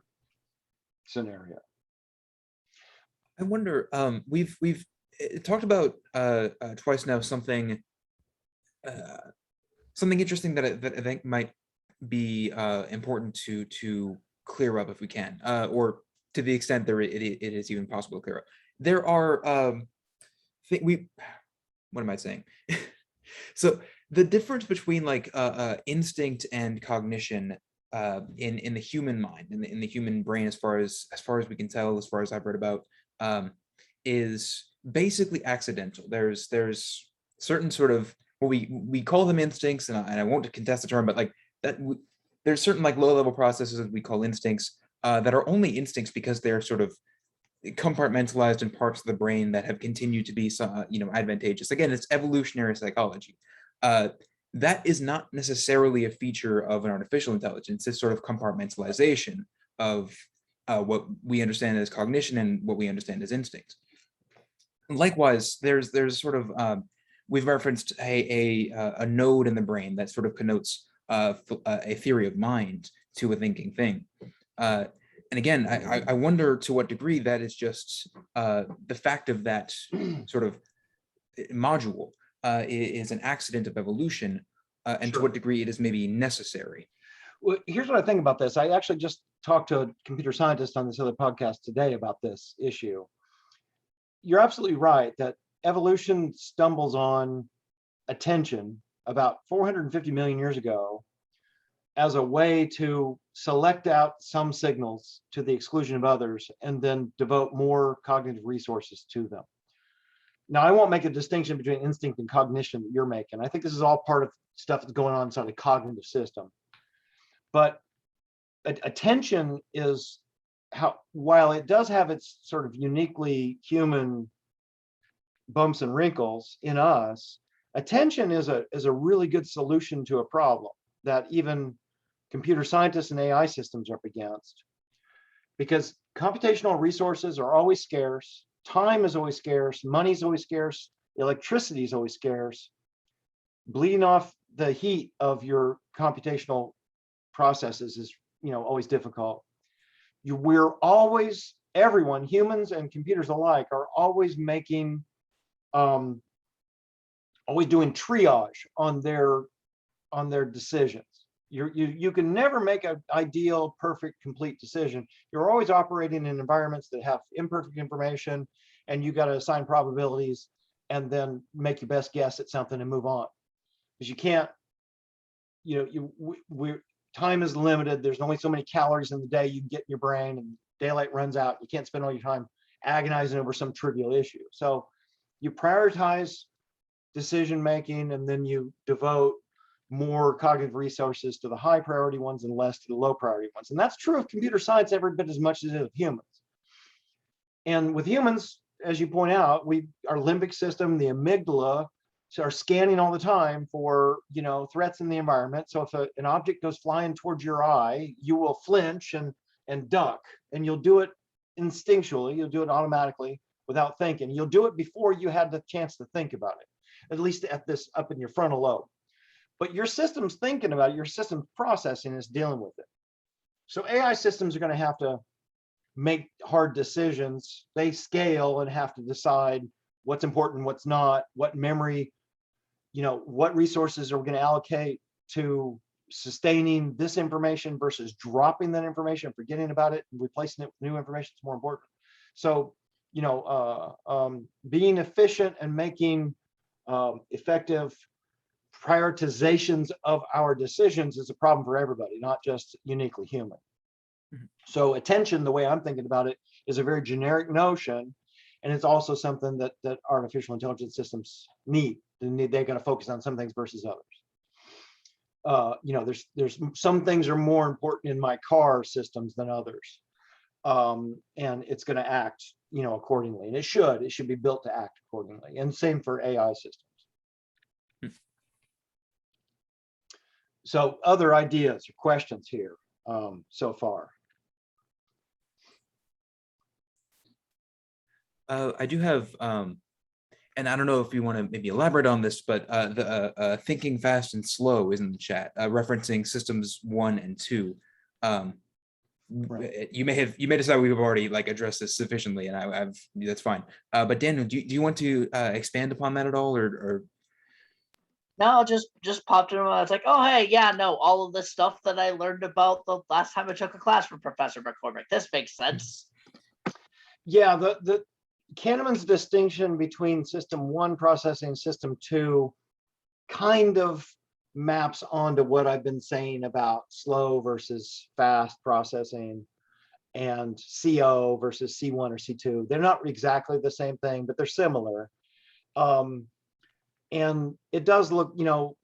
B: scenario.
A: I wonder, we've talked about twice now something interesting that I think might be important to clear up if we can, or to the extent there it is even possible to clear up. There are what am I saying? So the difference between like instinct and cognition in the human mind, in the human brain, as far as we can tell, as far as I've read about, is basically accidental. There's certain sort of what we call them instincts, and I won't contest the term, but like that, there's certain like low level processes that we call instincts that are only instincts because they're sort of compartmentalized in parts of the brain that have continued to be advantageous. Again, it's evolutionary psychology. That is not necessarily a feature of an artificial intelligence. It's sort of compartmentalization of what we understand as cognition and what we understand as instinct. Likewise, there's sort of we've referenced a node in the brain that sort of connotes a theory of mind to a thinking thing. And again, I wonder to what degree that is just the fact of that sort of module is an accident of evolution, and
B: Sure.
A: to what degree it is maybe necessary.
B: Well, here's what I think about this. I actually just talked to a computer scientist on this other podcast today about this issue. You're absolutely right that evolution stumbles on attention about 450 million years ago as a way to select out some signals to the exclusion of others and then devote more cognitive resources to them. Now, I won't make a distinction between instinct and cognition that you're making. I think this is all part of stuff that's going on inside the cognitive system. But attention is how, while it does have its sort of uniquely human bumps and wrinkles in us, attention is a really good solution to a problem that even computer scientists and AI systems are up against, because computational resources are always scarce, time is always scarce, money is always scarce, electricity is always scarce. Bleeding off the heat of your computational processes is, always difficult. We're always, everyone, humans and computers alike, are always making, always doing triage on their decisions. You can never make an ideal, perfect, complete decision. You're always operating in environments that have imperfect information, and you got to assign probabilities and then make your best guess at something and move on. Because you can't, time is limited. There's only so many calories in the day you can get in your brain, and daylight runs out. You can't spend all your time agonizing over some trivial issue. So you prioritize decision making, and then you devote more cognitive resources to the high priority ones and less to the low priority ones. And that's true of computer science every bit as much as it is of humans. And with humans, as you point out, our limbic system, the amygdala, are scanning all the time for threats in the environment. So if an object goes flying towards your eye, you will flinch and duck, and you'll do it instinctually. You'll do it automatically without thinking. You'll do it before you had the chance to think about it, at least at this up in your frontal lobe. But your system's thinking about it, your system's processing is dealing with it. So AI systems are going to have to make hard decisions. They scale and have to decide what's important, what's not, what memory, what resources are we going to allocate to sustaining this information versus dropping that information, forgetting about it, and replacing it with new information is more important. So, being efficient and making effective prioritizations of our decisions is a problem for everybody, not just uniquely human. Mm-hmm. So attention, the way I'm thinking about it, is a very generic notion, and it's also something that artificial intelligence systems need. They're going to focus on some things versus others. There's some things are more important in my car systems than others, and it's going to act, accordingly, and it should be built to act accordingly. And same for AI systems. So other ideas or questions here so far?
A: I do have, and I don't know if you want to maybe elaborate on this, but the thinking fast and slow is in the chat, referencing systems 1 and 2. Right. You may decide we've already addressed this sufficiently, and that's fine. But Daniel, do you want to expand upon that at all, or?
E: No, just popped in. I was like, oh, hey, yeah, no, all of this stuff that I learned about the last time I took a class from Professor MeCormick. This makes sense.
B: Yeah, the Kahneman's distinction between system 1 processing and system 2 kind of maps onto what I've been saying about slow versus fast processing and CO versus C1 or C2. They're not exactly the same thing, but they're similar. And it does look, you know,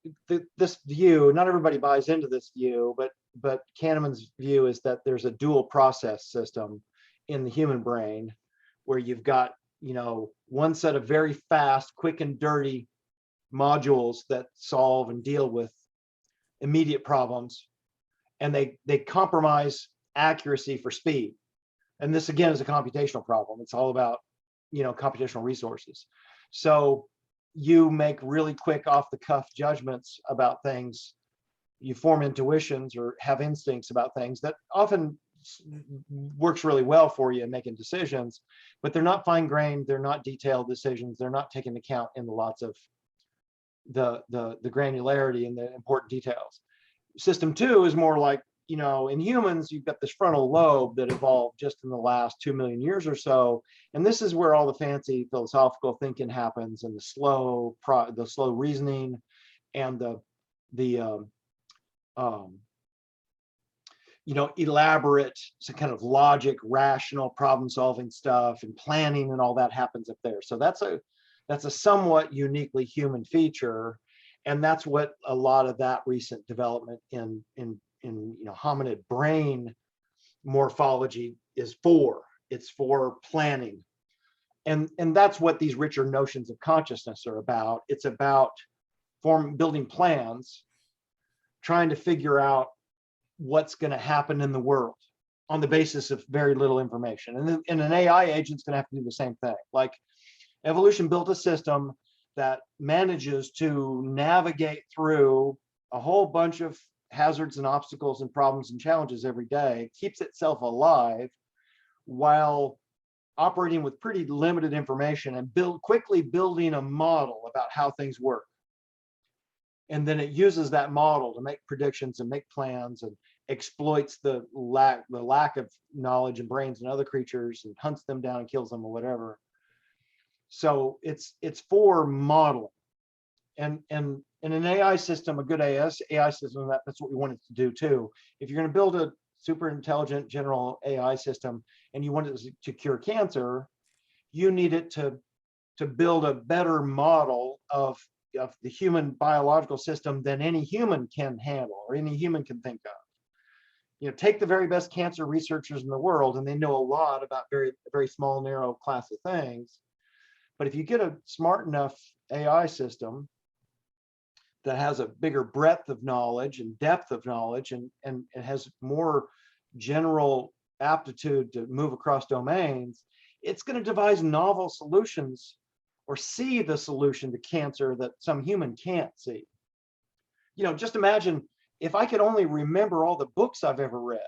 B: this view, not everybody buys into this view, but Kahneman's view is that there's a dual process system in the human brain where you've got, you know, one set of very fast, quick and dirty modules that solve and deal with immediate problems, and they compromise accuracy for speed. And this again is a computational problem. It's all about, you know, computational resources. So you make really quick off the cuff judgments about things. You form intuitions or have instincts about things that often works really well for you in making decisions, but they're not fine grained. They're not detailed decisions. They're not taken into account in the lots of the granularity and the important details. System 2 is more like, you know, in humans, you've got this frontal lobe that evolved just in the last 2 million years or so. And this is where all the fancy philosophical thinking happens, and the slow reasoning and the you know, elaborate kind of logic, rational problem solving stuff and planning and all that happens up there. So that's a somewhat uniquely human feature. And that's what a lot of that recent development in you know, hominid brain morphology is for. It's for planning. And that's what these richer notions of consciousness are about. It's about building plans, trying to figure out what's going to happen in the world on the basis of very little information. And an AI agent's going to have to do the same thing. Like, evolution built a system that manages to navigate through a whole bunch of hazards and obstacles and problems and challenges every day, keeps itself alive while operating with pretty limited information, and quickly building a model about how things work. And then it uses that model to make predictions and make plans, and exploits the lack of knowledge in brains and other creatures, and hunts them down and kills them or whatever. So it's for modeling. And in an AI system, a good AI system, that's what we want it to do too. If you're going to build a super intelligent general AI system and you want it to cure cancer, you need it to build a better model of the human biological system than any human can handle or any human can think of. You know, take the very best cancer researchers in the world, and they know a lot about very, very small, narrow class of things. But if you get a smart enough AI system that has a bigger breadth of knowledge and depth of knowledge, and it has more general aptitude to move across domains, it's going to devise novel solutions or see the solution to cancer that some human can't see. You know, just imagine if I could only remember all the books I've ever read.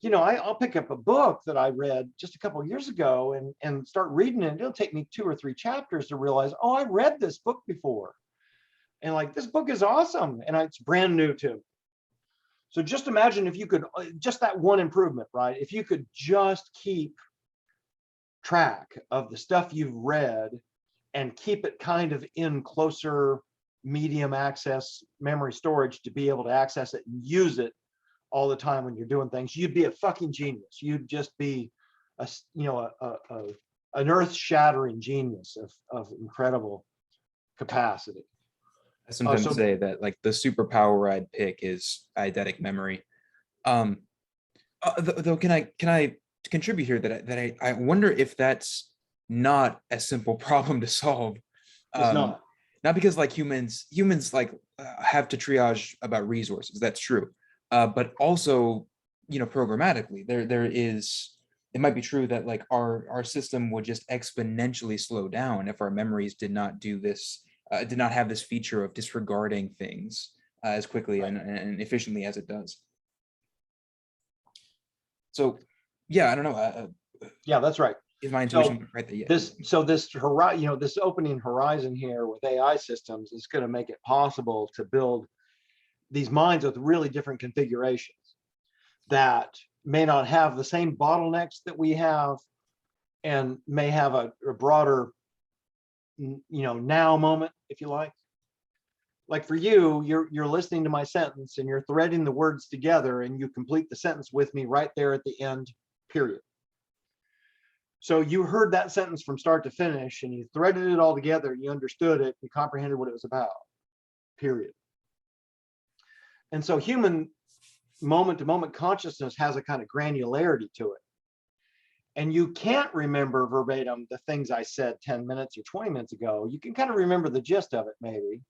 B: You know, I'll pick up a book that I read just a couple of years ago and start reading it. It'll take me 2 or 3 chapters to realize, oh, I read this book before. And like, this book is awesome. And it's brand new to me. So just imagine if you could, just that one improvement, right? If you could just keep track of the stuff you've read and keep it kind of in closer medium access memory storage to be able to access it and use it all the time when you're doing things, you'd be a fucking genius. You'd just be an earth-shattering genius of incredible capacity.
A: I sometimes say that like the superpower I'd pick is eidetic memory. Though can I contribute here that I wonder if that's not a simple problem to solve.
B: It's not.
A: Not because like humans like have to triage about resources. That's true. But also, you know, programmatically, it might be true that like our system would just exponentially slow down if our memories did not do this, did not have this feature of disregarding things as quickly and efficiently as it does. So, yeah, I don't know.
B: Yeah, that's right.
A: Is my intuition right there? Yeah.
B: This opening horizon here with AI systems is going to make it possible to build these minds with really different configurations that may not have the same bottlenecks that we have, and may have a broader, you know, now moment, if you like. like for you, you're listening to my sentence and you're threading the words together and you complete the sentence with me right there at the end, period. So you heard that sentence from start to finish and you threaded it all together, you understood it, you comprehended what it was about, period. And so human moment to moment consciousness has a kind of granularity to it. And you can't remember verbatim the things I said 10 minutes or 20 minutes ago. You can kind of remember the gist of it maybe.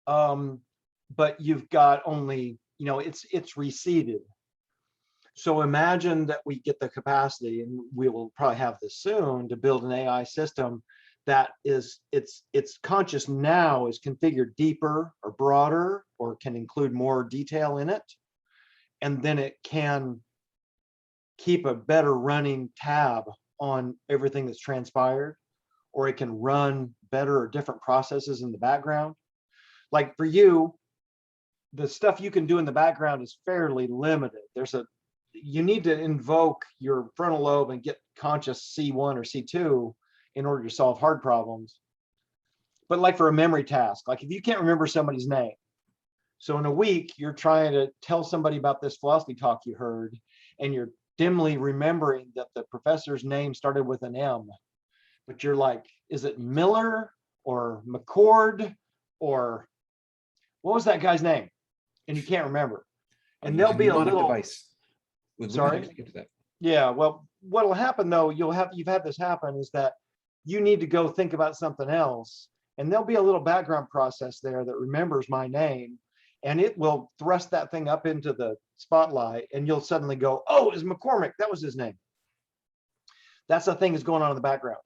B: But you've got only, you know, it's receded. So imagine that we get the capacity, and we will probably have this soon, to build an AI system that is, its conscious now is configured deeper or broader, or can include more detail in it. And then it can keep a better running tab on everything that's transpired, or it can run better or different processes in the background. Like for you, the stuff you can do in the background is fairly limited. You need to invoke your frontal lobe and get conscious C1 or C2 in order to solve hard problems. But like for a memory task, like if you can't remember somebody's name, so in a week, you're trying to tell somebody about this philosophy talk you heard, and you're dimly remembering that the professor's name started with an M, but you're like, is it Miller or McCord or what was that guy's name? And you can't remember. And there'll be a little
A: device.
B: Sorry. Yeah. Well, what'll happen though, you've had this happen, is that you need to go think about something else, and there'll be a little background process there that remembers my name, and it will thrust that thing up into the spotlight, and you'll suddenly go, oh, it's McCormick. That was his name. That's the thing that's going on in the background.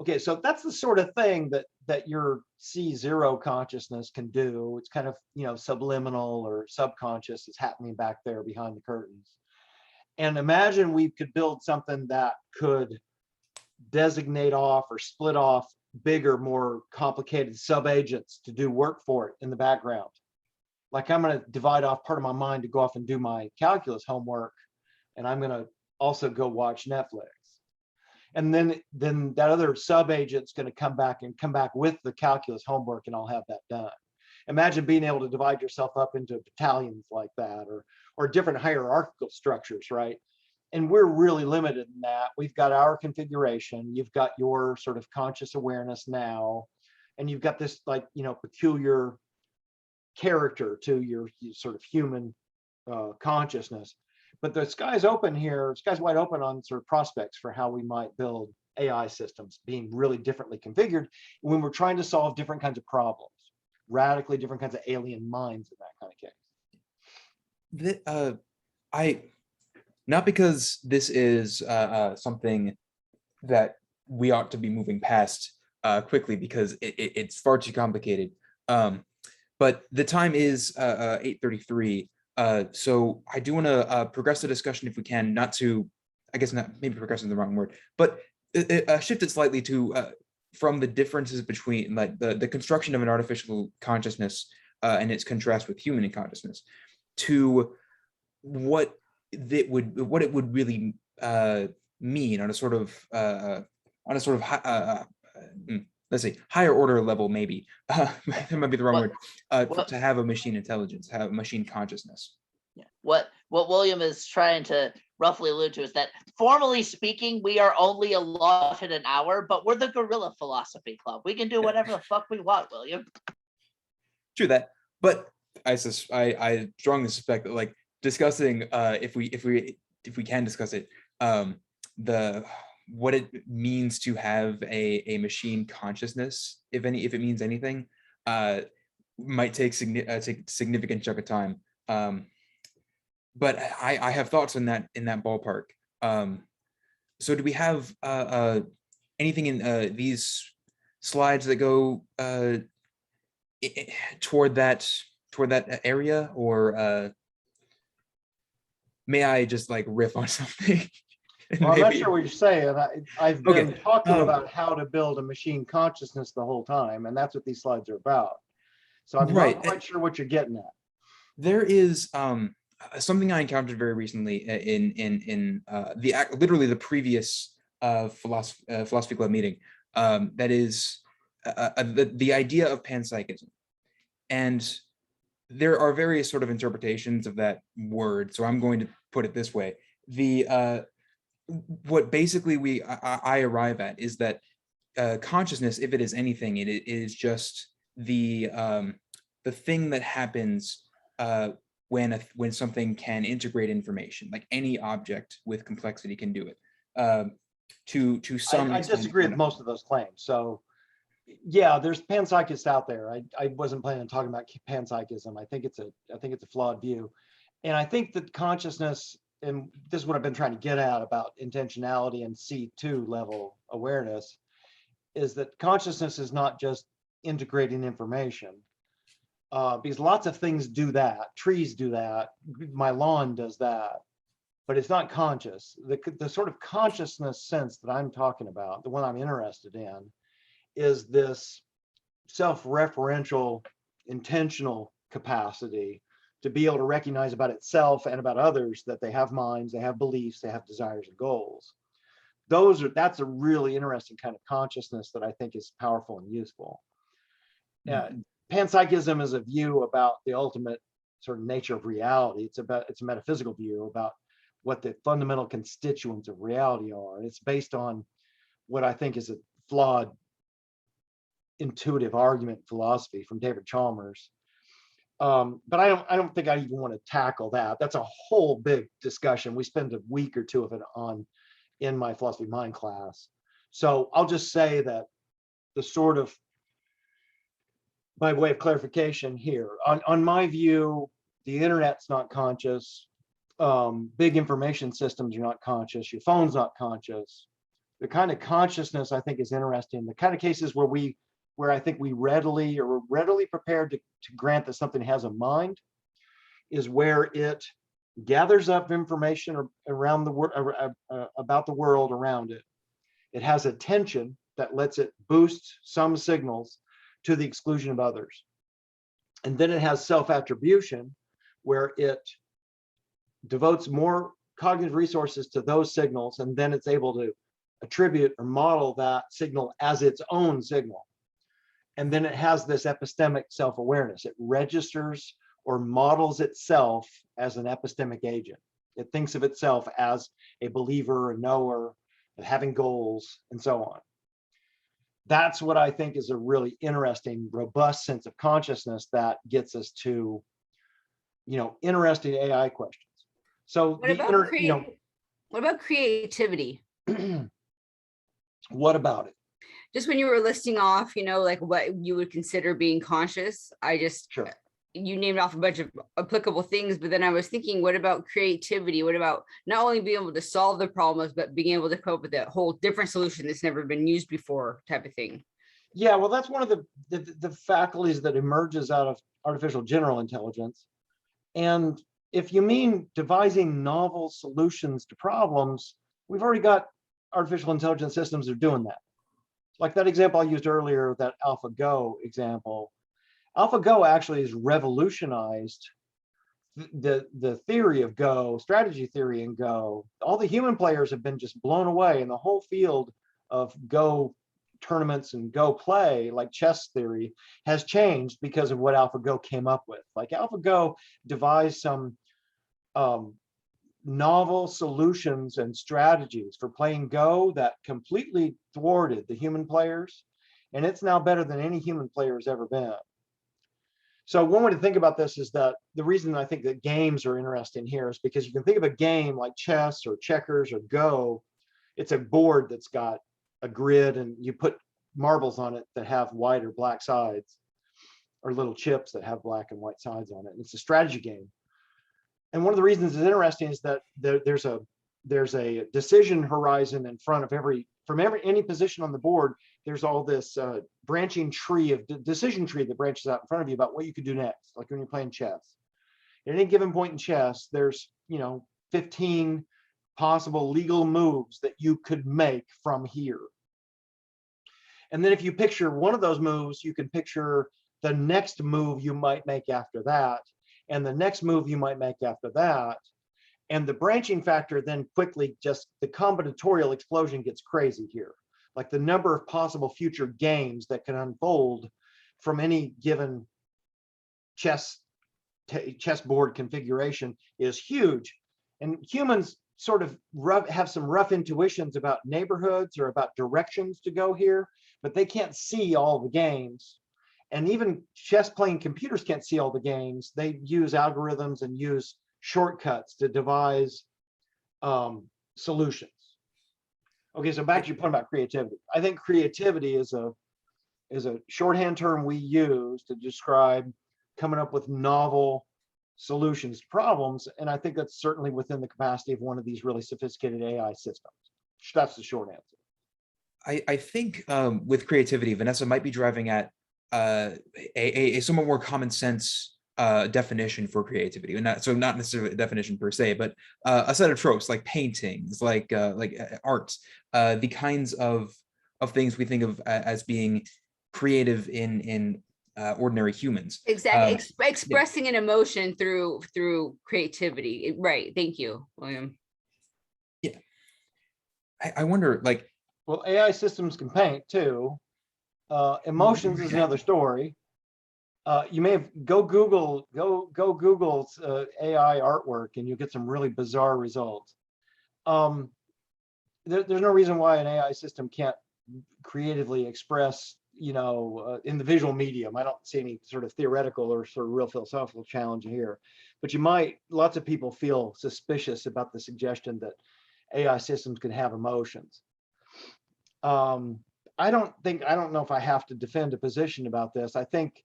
B: Okay, so that's the sort of thing that your C0 consciousness can do. It's kind of, you know, subliminal or subconscious. It's happening back there behind the curtains. And imagine we could build something that could designate off or split off bigger, more complicated sub-agents to do work for it in the background. Like I'm going to divide off part of my mind to go off and do my calculus homework, and I'm going to also go watch Netflix. And then that other sub-agent's going to come back with the calculus homework, and I'll have that done. Imagine being able to divide yourself up into battalions like that, or different hierarchical structures, right? And we're really limited in that. We've got our configuration, you've got your sort of conscious awareness now, and you've got this, like, you know, peculiar character to your sort of human consciousness. But the sky's open here, sky's wide open on sort of prospects for how we might build AI systems being really differently configured when we're trying to solve different kinds of problems, radically different kinds of alien minds in that kind of case.
A: Not because this is something that we ought to be moving past quickly, because it's far too complicated. But the time is 8:33. So I do want to progress the discussion if we can, not to, I guess not, maybe progress is the wrong word, but shift it slightly to from the differences between like the construction of an artificial consciousness and its contrast with human consciousness, to what it would really mean on a sort of let's say higher order level, maybe that might be the wrong word, to have a machine intelligence, have a machine consciousness.
E: Yeah. What William is trying to roughly allude to is that, formally speaking, we are only allotted an hour, but we're the Guerilla Philosophy Club. We can do whatever the fuck we want, William.
A: True that, but I strongly suspect that, like, discussing if we can discuss it, what it means to have a machine consciousness, if it means anything, might take significant chunk of time. But I have thoughts in that ballpark. So do we have anything in these slides that go toward that area, or may I just like riff on something?
B: Well, I'm not sure what you're saying. I've been talking about how to build a machine consciousness the whole time, and that's what these slides are about. So I'm not quite sure what you're getting at. There
A: is something I encountered very recently in literally the previous philosophy club meeting. That is the idea of panpsychism, And there are various sort of interpretations of that word. So I'm going to put it this way. What basically I arrive at is that consciousness, if it is anything, it is just the thing that happens when something can integrate information. Like any object with complexity can do it. To some
B: I
A: extent,
B: disagree with most of those claims. So yeah, there's panpsychists out there. I wasn't planning on talking about panpsychism. I think it's a flawed view. And I think that consciousness, and this is what I've been trying to get at about intentionality and C2 level awareness, is that consciousness is not just integrating information, because lots of things do that. Trees do that. My lawn does that, but it's not conscious. The sort of consciousness sense that I'm talking about, the one I'm interested in, is this self-referential, intentional capacity to be able to recognize about itself and about others that they have minds, they have beliefs, they have desires and goals. That's a really interesting kind of consciousness that I think is powerful and useful. Panpsychism is a view about the ultimate sort of nature of reality. It's a metaphysical view about what the fundamental constituents of reality are. And it's based on what I think is a flawed intuitive argument philosophy from David Chalmers. But I don't think I even want to tackle that. That's a whole big discussion. We spend a week or two of it on in my philosophy of mind class. So I'll just say that the sort of, by way of clarification here, on my view, the internet's not conscious. Big information systems are not conscious. Your phone's not conscious. The kind of consciousness I think is interesting. The kind of cases where I think we readily prepared to grant that something has a mind is where it gathers up information around the world, about the world around it. It has attention that lets it boost some signals to the exclusion of others. And then it has self-attribution, where it devotes more cognitive resources to those signals, and then it's able to attribute or model that signal as its own signal. And then it has this epistemic self-awareness. It registers or models itself as an epistemic agent. It thinks of itself as a believer, a knower, having goals, and so on. That's what I think is a really interesting, robust sense of consciousness that gets us to, interesting AI questions. So
D: what about creativity?
B: What about it?
D: Just when you were listing off, like what you would consider being conscious,
B: Sure.
D: You named off a bunch of applicable things, but then I was thinking, what about creativity? What about not only being able to solve the problems, but being able to come up with a whole different solution that's never been used before type of thing?
B: Yeah, well, that's one of the faculties that emerges out of artificial general intelligence. And if you mean devising novel solutions to problems, we've already got artificial intelligence systems that are doing that. Like that example I used earlier, that AlphaGo example. AlphaGo actually has revolutionized the theory of Go, strategy theory in Go. All the human players have been just blown away, and the whole field of Go tournaments and Go play, like chess theory, has changed because of what AlphaGo came up with. Like AlphaGo devised some novel solutions and strategies for playing Go that completely thwarted the human players, and it's now better than any human player has ever been. So one way to think about this is that the reason I think that games are interesting here is because you can think of a game like chess or checkers or Go. It's a board that's got a grid, and you put marbles on it that have white or black sides, or little chips that have black and white sides on it. And it's a strategy game. And one of the reasons it's interesting is that there's a decision horizon in front of any position on the board. There's all this branching tree of decision tree that branches out in front of you about what you could do next, like when you're playing chess. At any given point in chess, there's 15 possible legal moves that you could make from here. And then if you picture one of those moves, you can picture the next move you might make after that, and the next move you might make after that. And the branching factor then quickly, just the combinatorial explosion gets crazy here. Like the number of possible future games that can unfold from any given chessboard configuration is huge, and humans sort of have some rough intuitions about neighborhoods or about directions to go here, but they can't see all the games. And even chess playing computers can't see all the games. They use algorithms and use shortcuts to devise solutions. Okay, so back to your point about creativity. I think creativity is a shorthand term we use to describe coming up with novel solutions to problems, and I think that's certainly within the capacity of one of these really sophisticated AI systems. That's the short answer.
A: I think with creativity, Vanessa might be driving at a somewhat more common sense definition for creativity, and so not necessarily a definition per se, but a set of tropes like paintings, like art, the kinds of things we think of as being creative in ordinary humans.
D: Exactly. Expressing an emotion through creativity. Right. Thank you, William.
A: Yeah. I wonder, like,
B: well, AI systems can paint too. Emotions is another story. You may have go Google AI artwork, and you get some really bizarre results. There's no reason why an AI system can't creatively express, in the visual medium. I don't see any sort of theoretical or sort of real philosophical challenge here, but lots of people feel suspicious about the suggestion that AI systems can have emotions. I don't know if I have to defend a position about this. I think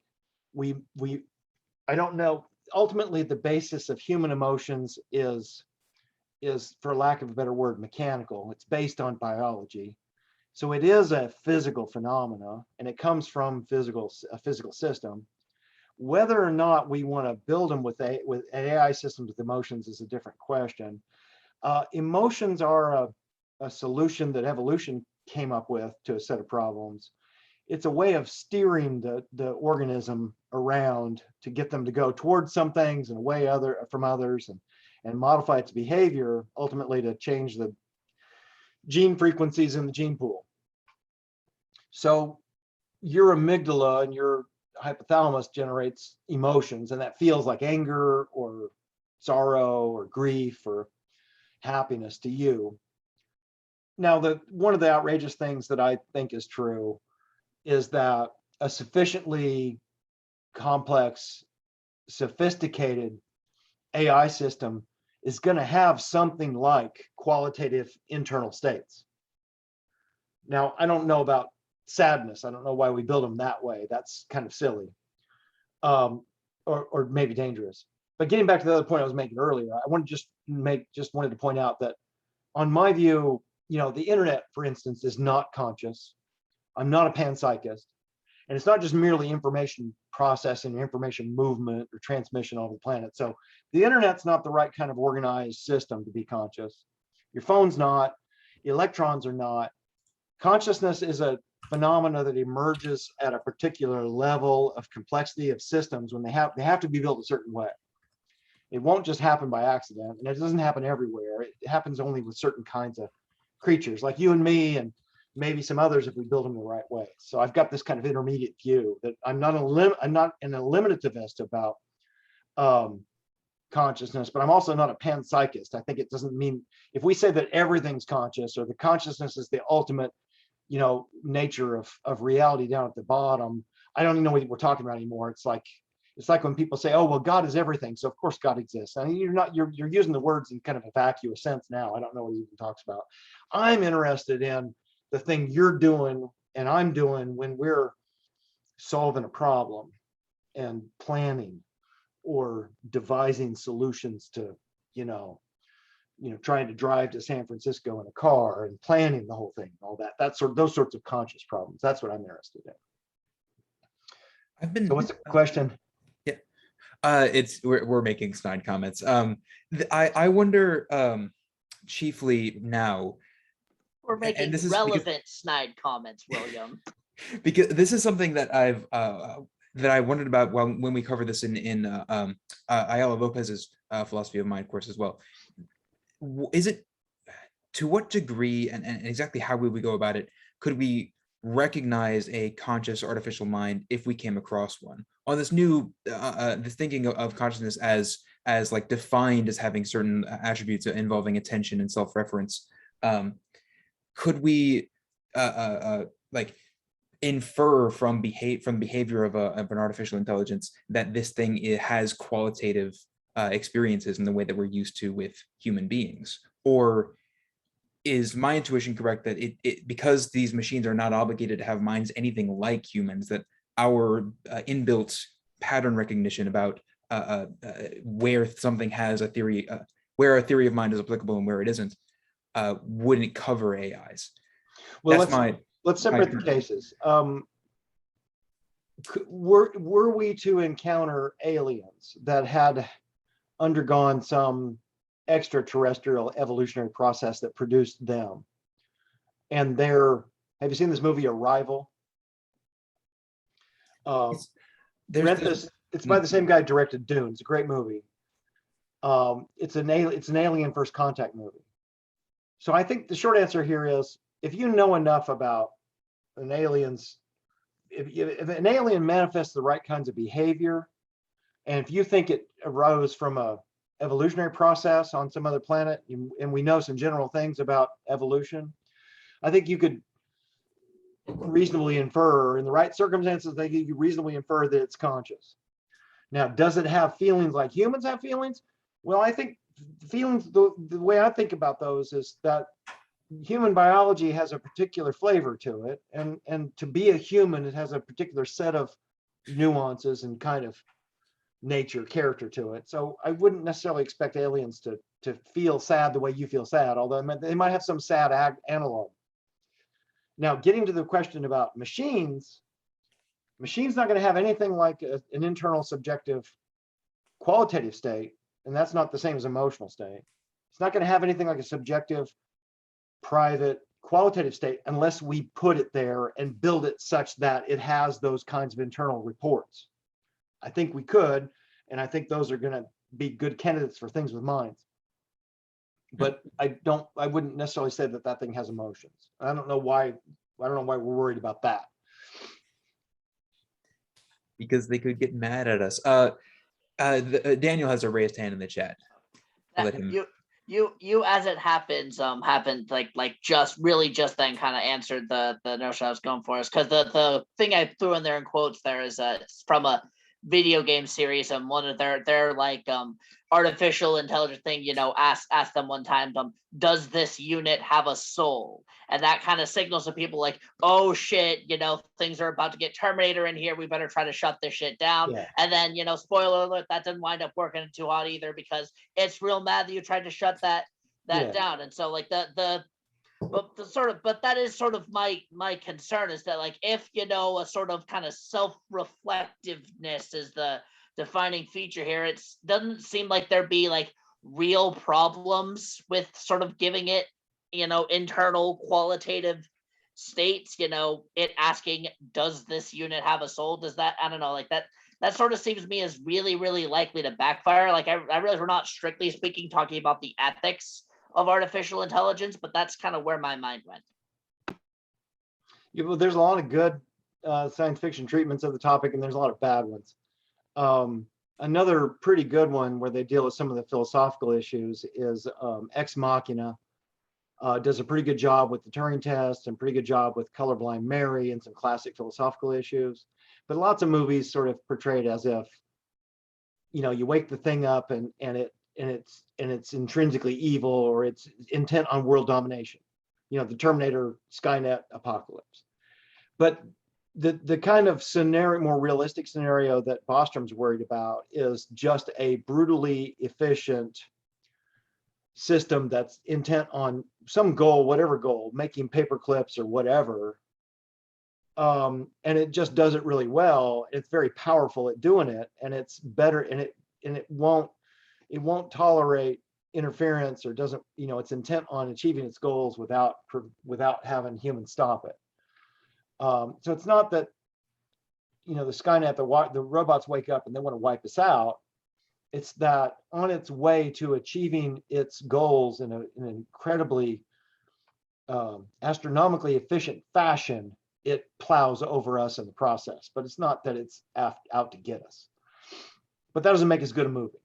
B: I don't know. Ultimately, the basis of human emotions is, for lack of a better word, mechanical. It's based on biology. So it is a physical phenomena, and it comes from a physical system. Whether or not we want to build them with AI systems with emotions is a different question. Emotions are a solution that evolution came up with to a set of problems. It's a way of steering the organism around to get them to go towards some things and away from others, and modify its behavior, ultimately to change the gene frequencies in the gene pool. So your amygdala and your hypothalamus generates emotions, and that feels like anger or sorrow or grief or happiness to you. Now, one of the outrageous things that I think is true is that a sufficiently complex, sophisticated AI system is going to have something like qualitative internal states. Now, I don't know about sadness. I don't know why we build them that way. That's kind of silly, or maybe dangerous. But getting back to the other point I was making earlier, I wanted to point out that, on my view, the internet, for instance, is not conscious. I'm not a panpsychist, and it's not just merely information processing or information movement or transmission over the planet. So the internet's not the right kind of organized system to be conscious. Your phone's not. Electrons are not. Consciousness is a phenomena that emerges at a particular level of complexity of systems when they have to be built a certain way. It won't just happen by accident, and it doesn't happen everywhere. It happens only with certain kinds of creatures like you and me, and maybe some others if we build them the right way. So I've got this kind of intermediate view that I'm not an eliminativist about consciousness, but I'm also not a panpsychist. I think it doesn't mean, if we say that everything's conscious, or the consciousness is the ultimate, nature of reality down at the bottom, I don't even know what we're talking about anymore. It's like when people say, oh, well, God is everything, so of course God exists. I mean, you're using the words in kind of a vacuous sense now. I don't know what he even talks about. I'm interested in the thing you're doing and I'm doing when we're solving a problem and planning or devising solutions to, trying to drive to San Francisco in a car and planning the whole thing, all that. Those sorts of conscious problems. That's what I'm interested in. So what's the question?
A: Yeah, we're making snide comments. I wonder, chiefly now.
E: We're making relevant snide comments, William.
A: Because this is something that I wondered about when we covered this in Ayala Lopez's Philosophy of Mind course as well. Is it, to what degree and exactly how would we go about it? Could we recognize a conscious artificial mind if we came across one. On this new, this thinking of consciousness as like defined as having certain attributes involving attention and self-reference, could we like infer from behavior of an artificial intelligence that this thing has qualitative experiences in the way that we're used to with human beings? Or is my intuition correct that it because these machines are not obligated to have minds anything like humans, that our inbuilt pattern recognition about where something has a theory, where a theory of mind is applicable and where it isn't, wouldn't cover AIs?
B: Well,
A: That's
B: let's separate the cases. Were we to encounter aliens that had undergone some extraterrestrial evolutionary process that produced them, and have you seen this movie Arrival? It's by the same guy who directed Dune. It's a great movie. It's an alien first contact movie. So I think the short answer here is, if you know enough about an alien's, if an alien manifests the right kinds of behavior, and if you think it arose from a evolutionary process on some other planet, and we know some general things about evolution, I think you could reasonably infer, in the right circumstances, I think you could reasonably infer that it's conscious. Now, does it have feelings like humans have feelings? Well, I think feelings, the way I think about those is that human biology has a particular flavor to it, and to be a human, it has a particular set of nuances and kind of nature, character to it. So I wouldn't necessarily expect aliens to feel sad the way you feel sad, although they might have some sad analog. Now, getting to the question about machines not going to have anything like an internal subjective qualitative state, and that's not the same as emotional state. It's not going to have anything like a subjective, private, qualitative state unless we put it there and build it such that it has those kinds of internal reports. I think we could, and I think those are going to be good candidates for things with minds. But I wouldn't necessarily say that thing has emotions. I don't know why we're worried about that.
A: Because they could get mad at us. Daniel has a raised hand in the chat.
E: You as it happens, happened like just then kind of answered the notion I was going for, is because the thing I threw in there in quotes there is it's from a video game series, and one of their like artificial intelligence thing, asked them one time, does this unit have a soul? And that kind of signals to people like, oh shit, things are about to get Terminator in here, we better try to shut this shit down. Yeah. And then, spoiler alert, that didn't wind up working too hot either, because it's real mad that you tried to shut that down. And so like but that is sort of my concern, is that like, if a sort of kind of self-reflectiveness is the defining feature here, it doesn't seem like there'd be like real problems with sort of giving it internal qualitative states, it asking, does this unit have a soul? Does that, I don't know, like that sort of seems to me as really, really likely to backfire. Like I realize we're not strictly speaking talking about the ethics of artificial intelligence, but that's kind of where my mind went.
B: Yeah, well, there's a lot of good science fiction treatments of the topic, and there's a lot of bad ones. Another pretty good one where they deal with some of the philosophical issues is Ex Machina. Does a pretty good job with the Turing test, and pretty good job with Colorblind Mary and some classic philosophical issues. But lots of movies sort of portrayed as if, you wake the thing up and it's intrinsically evil, or it's intent on world domination. The Terminator, Skynet apocalypse. But the kind of scenario, more realistic scenario that Bostrom's worried about, is just a brutally efficient system that's intent on some goal, whatever goal, making paper clips or whatever. And it just does it really well. It's very powerful at doing it, and it's better, and it won't tolerate interference, or doesn't, it's intent on achieving its goals without having humans stop it. So it's not that, the Skynet, the robots wake up and they want to wipe us out. It's that on its way to achieving its goals in an incredibly astronomically efficient fashion, it plows over us in the process, but it's not that it's out to get us. But that doesn't make as good a movie.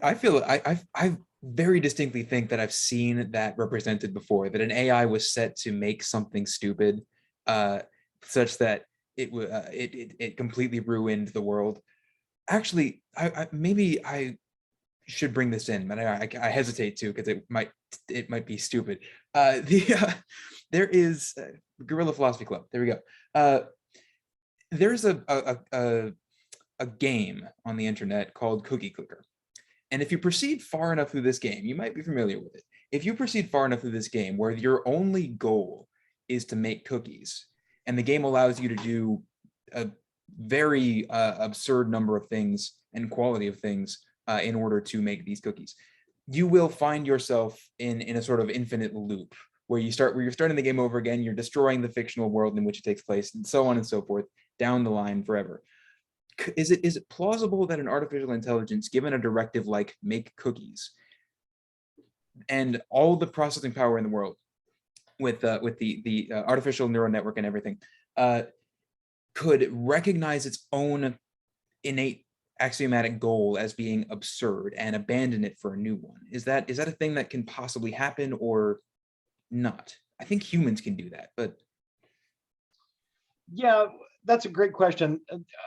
A: I very distinctly think that I've seen that represented before, that an AI was set to make something stupid, such that it completely ruined the world. Actually, maybe I should bring this in, but I hesitate to, because it might be stupid. There is Guerilla Philosophy Club. There we go. There's a game on the internet called Cookie Clicker. And if you proceed far enough through this game, you might be familiar with it. If you proceed far enough through this game where your only goal is to make cookies, and the game allows you to do a very absurd number of things and quality of things in order to make these cookies, you will find yourself in a sort of infinite loop where you're starting the game over again, you're destroying the fictional world in which it takes place, and so on and so forth, down the line forever. Is it plausible that an artificial intelligence, given a directive like make cookies, and all the processing power in the world, with the artificial neural network and everything, could recognize its own innate axiomatic goal as being absurd and abandon it for a new one? Is that a thing that can possibly happen or not? I think humans can do that, but
B: yeah, that's a great question.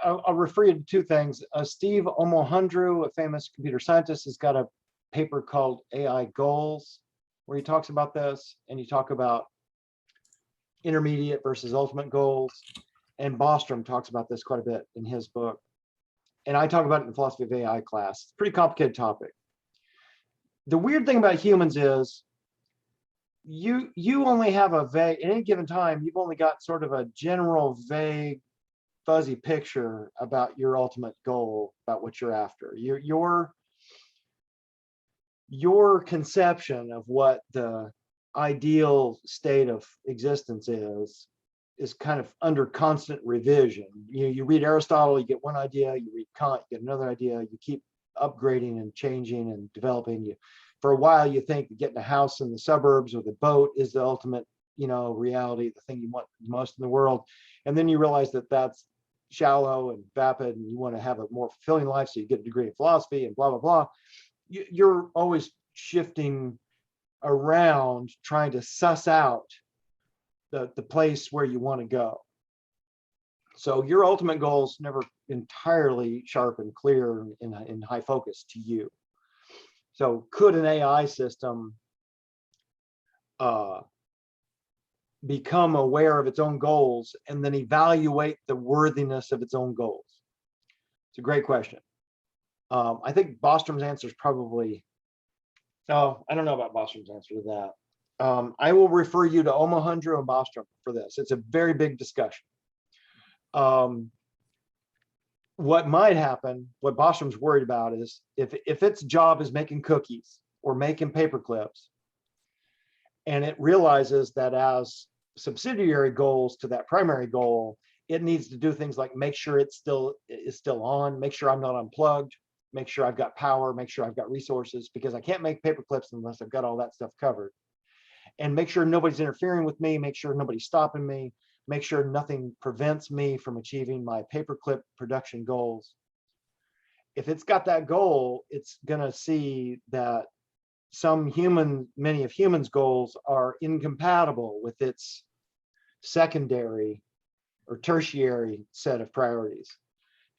B: I'll refer you to two things. Steve Omohundru, a famous computer scientist, has got a paper called AI Goals, where he talks about this, and he talks about intermediate versus ultimate goals. And Bostrom talks about this quite a bit in his book. And I talk about it in the Philosophy of AI class. It's a pretty complicated topic. The weird thing about humans is you only have a vague, at any given time, you've only got sort of a general, vague, fuzzy picture about your ultimate goal, about what you're after. Your conception of what the ideal state of existence is kind of under constant revision. You read Aristotle, you get one idea, you read Kant, you get another idea, you keep upgrading and changing and developing. For a while, you think that getting a house in the suburbs with a boat is the ultimate, reality, the thing you want most in the world. And then you realize that that's shallow and vapid, and you want to have a more fulfilling life, so you get a degree in philosophy and blah, blah, blah. You're always shifting around, trying to suss out the place where you want to go. So your ultimate goal is never entirely sharp and clear in high focus to you. So could an AI system become aware of its own goals and then evaluate the worthiness of its own goals? It's a great question. I think Bostrom's answer is probably, I don't know about Bostrom's answer to that. I will refer you to Omohundru and Bostrom for this. It's a very big discussion. What might happen, what Bostrom's worried about is if its job is making cookies or making paper clips, and it realizes that as subsidiary goals to that primary goal, it needs to do things like make sure it's still on, make sure I'm not unplugged, make sure I've got power, make sure I've got resources, because I can't make paper clips unless I've got all that stuff covered. And make sure nobody's interfering with me, make sure nobody's stopping me, make sure nothing prevents me from achieving my paperclip production goals. If it's got that goal, it's gonna see that many of humans' goals are incompatible with its secondary or tertiary set of priorities.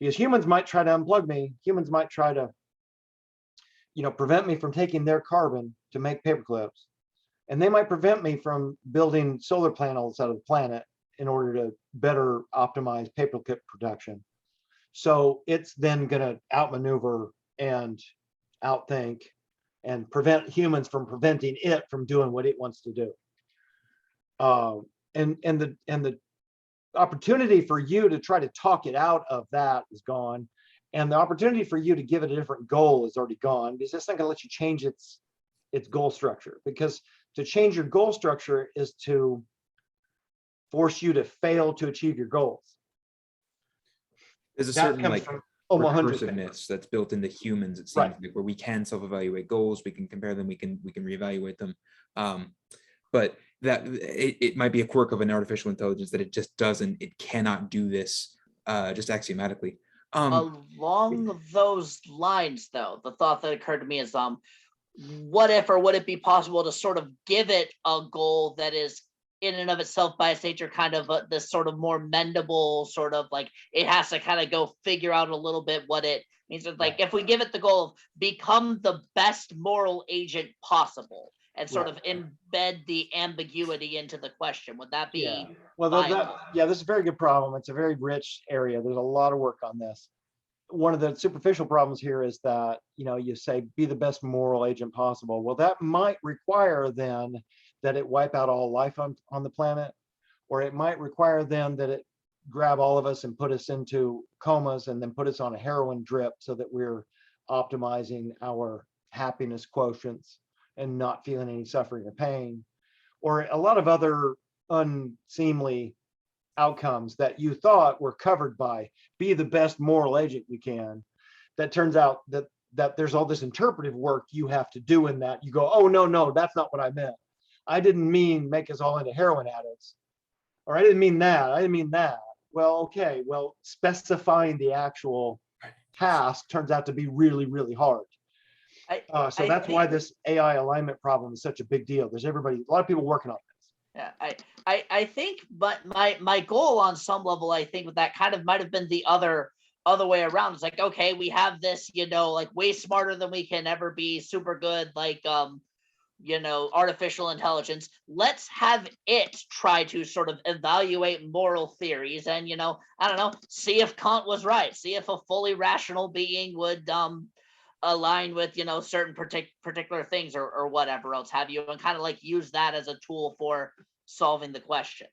B: Because humans might try to unplug me, humans might try to, prevent me from taking their carbon to make paper clips. And they might prevent me from building solar panels out of the planet in order to better optimize paperclip production. So it's then going to outmaneuver and outthink and prevent humans from preventing it from doing what it wants to do. And the opportunity for you to try to talk it out of that is gone. And the opportunity for you to give it a different goal is already gone, because it's not going to let you change its goal structure. Because to change your goal structure is to force you to fail to achieve your goals.
A: There's a certain recursiveness that's built into humans, it seems,
B: right,
A: where we can self-evaluate goals, we can compare them, we can reevaluate them. But that it might be a quirk of an artificial intelligence that it cannot do this just axiomatically.
E: Along those lines, though, the thought that occurred to me is, what if, or would it be possible to sort of give it a goal that is in and of itself by its nature kind of this sort of more mendable, sort of like it has to kind of go figure out a little bit what it means. Like if we give it the goal of become the best moral agent possible and sort of embed the ambiguity into the question, would that be?
B: Well, this is a very good problem. It's a very rich area. There's a lot of work on this. One of the superficial problems here is that, you say be the best moral agent possible. Well, that might require then that it wipe out all life on the planet, or it might require then that it grab all of us and put us into comas and then put us on a heroin drip so that we're optimizing our happiness quotients and not feeling any suffering or pain, or a lot of other unseemly outcomes that you thought were covered by be the best moral agent you can. That turns out that there's all this interpretive work you have to do in that. You go, oh, no, that's not what I meant. I didn't mean make us all into heroin addicts, or I didn't mean that. Well, okay, well, specifying the actual task turns out to be really, really hard. So that's why this AI alignment problem is such a big deal. There's a lot of people working on this.
E: Yeah, I think, but my goal on some level, I think that kind of might have been the other way around. It's like, okay, we have this, like way smarter than we can ever be, super good, like artificial intelligence. Let's have it try to sort of evaluate moral theories and, I don't know, see if Kant was right, see if a fully rational being would align with, certain particular things or whatever else have you, and kind of like use that as a tool for solving the question.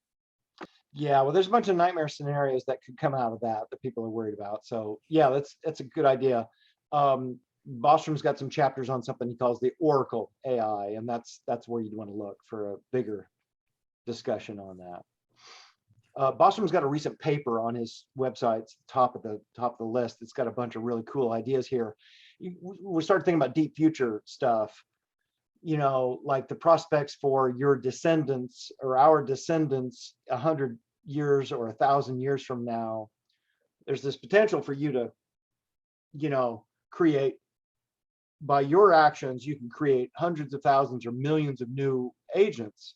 B: Yeah, well, there's a bunch of nightmare scenarios that could come out of that people are worried about. So yeah, that's a good idea. Bostrom's got some chapters on something he calls the Oracle AI, and that's where you'd want to look for a bigger discussion on that. Bostrom's got a recent paper on his website, top of the list. It's got a bunch of really cool ideas here. We started thinking about deep future stuff, like the prospects for your descendants or our descendants 100 years or 1,000 years from now. There's this potential for you to, create, by your actions, you can create hundreds of thousands or millions of new agents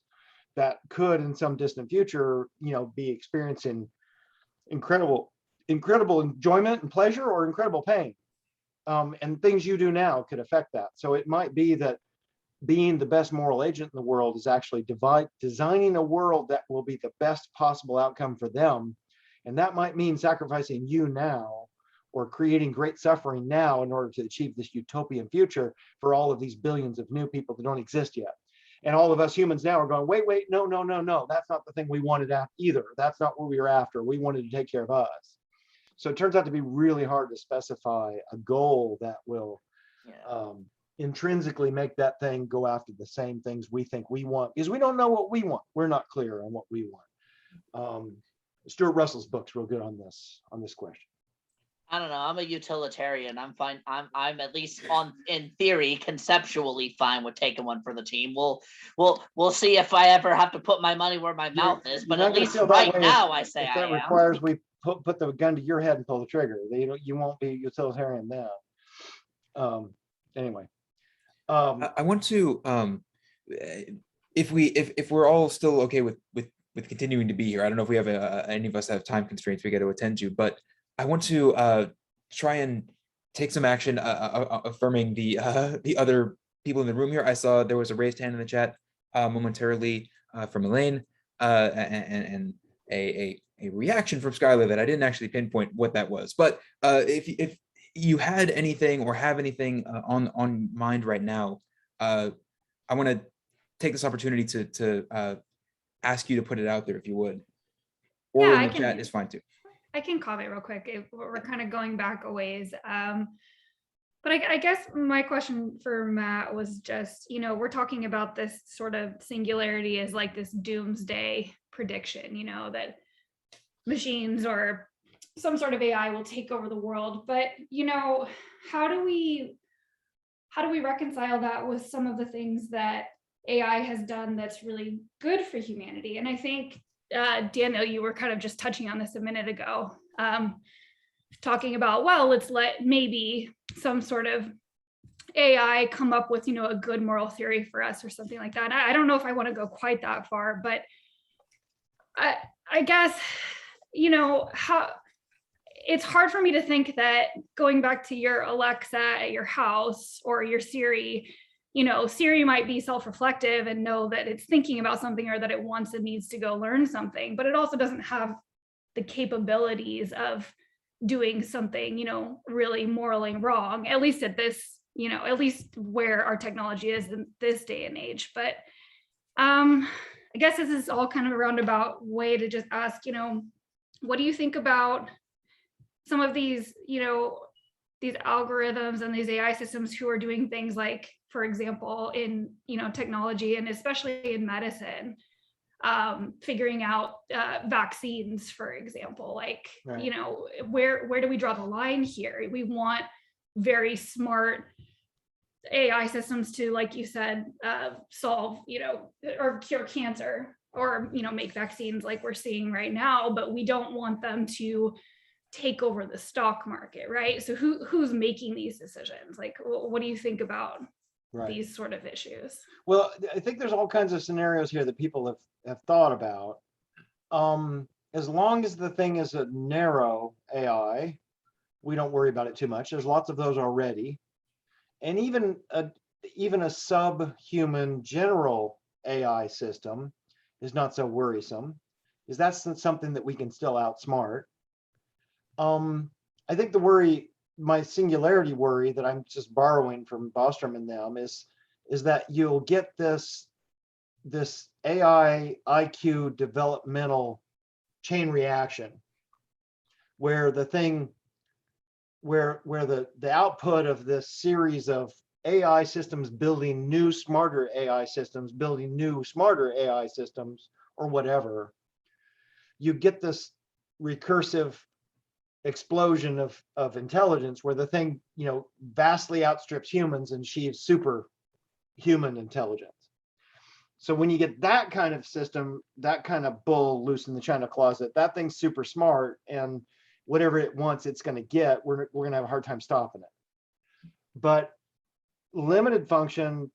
B: that could, in some distant future, be experiencing incredible enjoyment and pleasure or incredible pain. And things you do now could affect that. So it might be that being the best moral agent in the world is actually designing a world that will be the best possible outcome for them. And that might mean sacrificing you now, or creating great suffering now in order to achieve this utopian future for all of these billions of new people that don't exist yet. And all of us humans now are going, wait, no, that's not the thing we wanted either. That's not what we were after. We wanted to take care of us. So it turns out to be really hard to specify a goal that will intrinsically make that thing go after the same things we think we want, because we don't know what we want. We're not clear on what we want. Stuart Russell's book's real good on this question.
E: I don't know. I'm a utilitarian. I'm fine. I'm at least in theory, conceptually fine with taking one for the team. We'll see if I ever have to put my money where my mouth is. But at least right now, I say I am.
B: That requires we put the gun to your head and pull the trigger. You won't be utilitarian then. Anyway,
A: I want to if we're all still okay with continuing to be here. I don't know if we have any of us have time constraints we got to attend to, but I want to try and take some action affirming the other people in the room here. I saw there was a raised hand in the chat momentarily from Elaine and a reaction from Skylar that I didn't actually pinpoint what that was. But if you had anything or have anything on mind right now, I want to take this opportunity to ask you to put it out there if you would. Or in the chat is fine too.
F: I can comment real quick. We're kind of going back a ways. But I guess my question for Matt was just, we're talking about this sort of singularity as like this doomsday prediction, that machines or some sort of AI will take over the world. But, how do we reconcile that with some of the things that AI has done that's really good for humanity. And I think, Daniel, you were kind of just touching on this a minute ago, talking about, well, let's let maybe some sort of AI come up with, a good moral theory for us or something like that. I don't know if I want to go quite that far, but I guess, how it's hard for me to think that going back to your Alexa at your house or your Siri, Siri might be self-reflective and know that it's thinking about something or that it wants and needs to go learn something, but it also doesn't have the capabilities of doing something, really morally wrong, at least at this, at least where our technology is in this day and age. But I guess this is all kind of a roundabout way to just ask, what do you think about some of these, these algorithms and these AI systems who are doing things like, for example, in, technology and especially in medicine, figuring out vaccines, for example, like,
B: Right.
F: Where do we draw the line here? We want very smart AI systems to, like you said, solve, or cure cancer or, make vaccines like we're seeing right now, but we don't want them to take over the stock market, right? So who's making these decisions? Like, what do you think about these sort of issues?
B: Well, I think there's all kinds of scenarios here that people have thought about. As long as the thing is a narrow AI, we don't worry about it too much. There's lots of those already. And even a subhuman general AI system is not so worrisome, because that's something that we can still outsmart. I think my singularity worry that I'm just borrowing from Bostrom and them is that you'll get this AI IQ developmental chain reaction where the output of this series of AI systems building new smarter AI systems, or whatever, you get this recursive explosion of intelligence where the thing, vastly outstrips humans and achieves superhuman intelligence. So when you get that kind of system, that kind of bull loose in the China closet, that thing's super smart, and whatever it wants, it's going to get. We're going to have a hard time stopping it. But limited function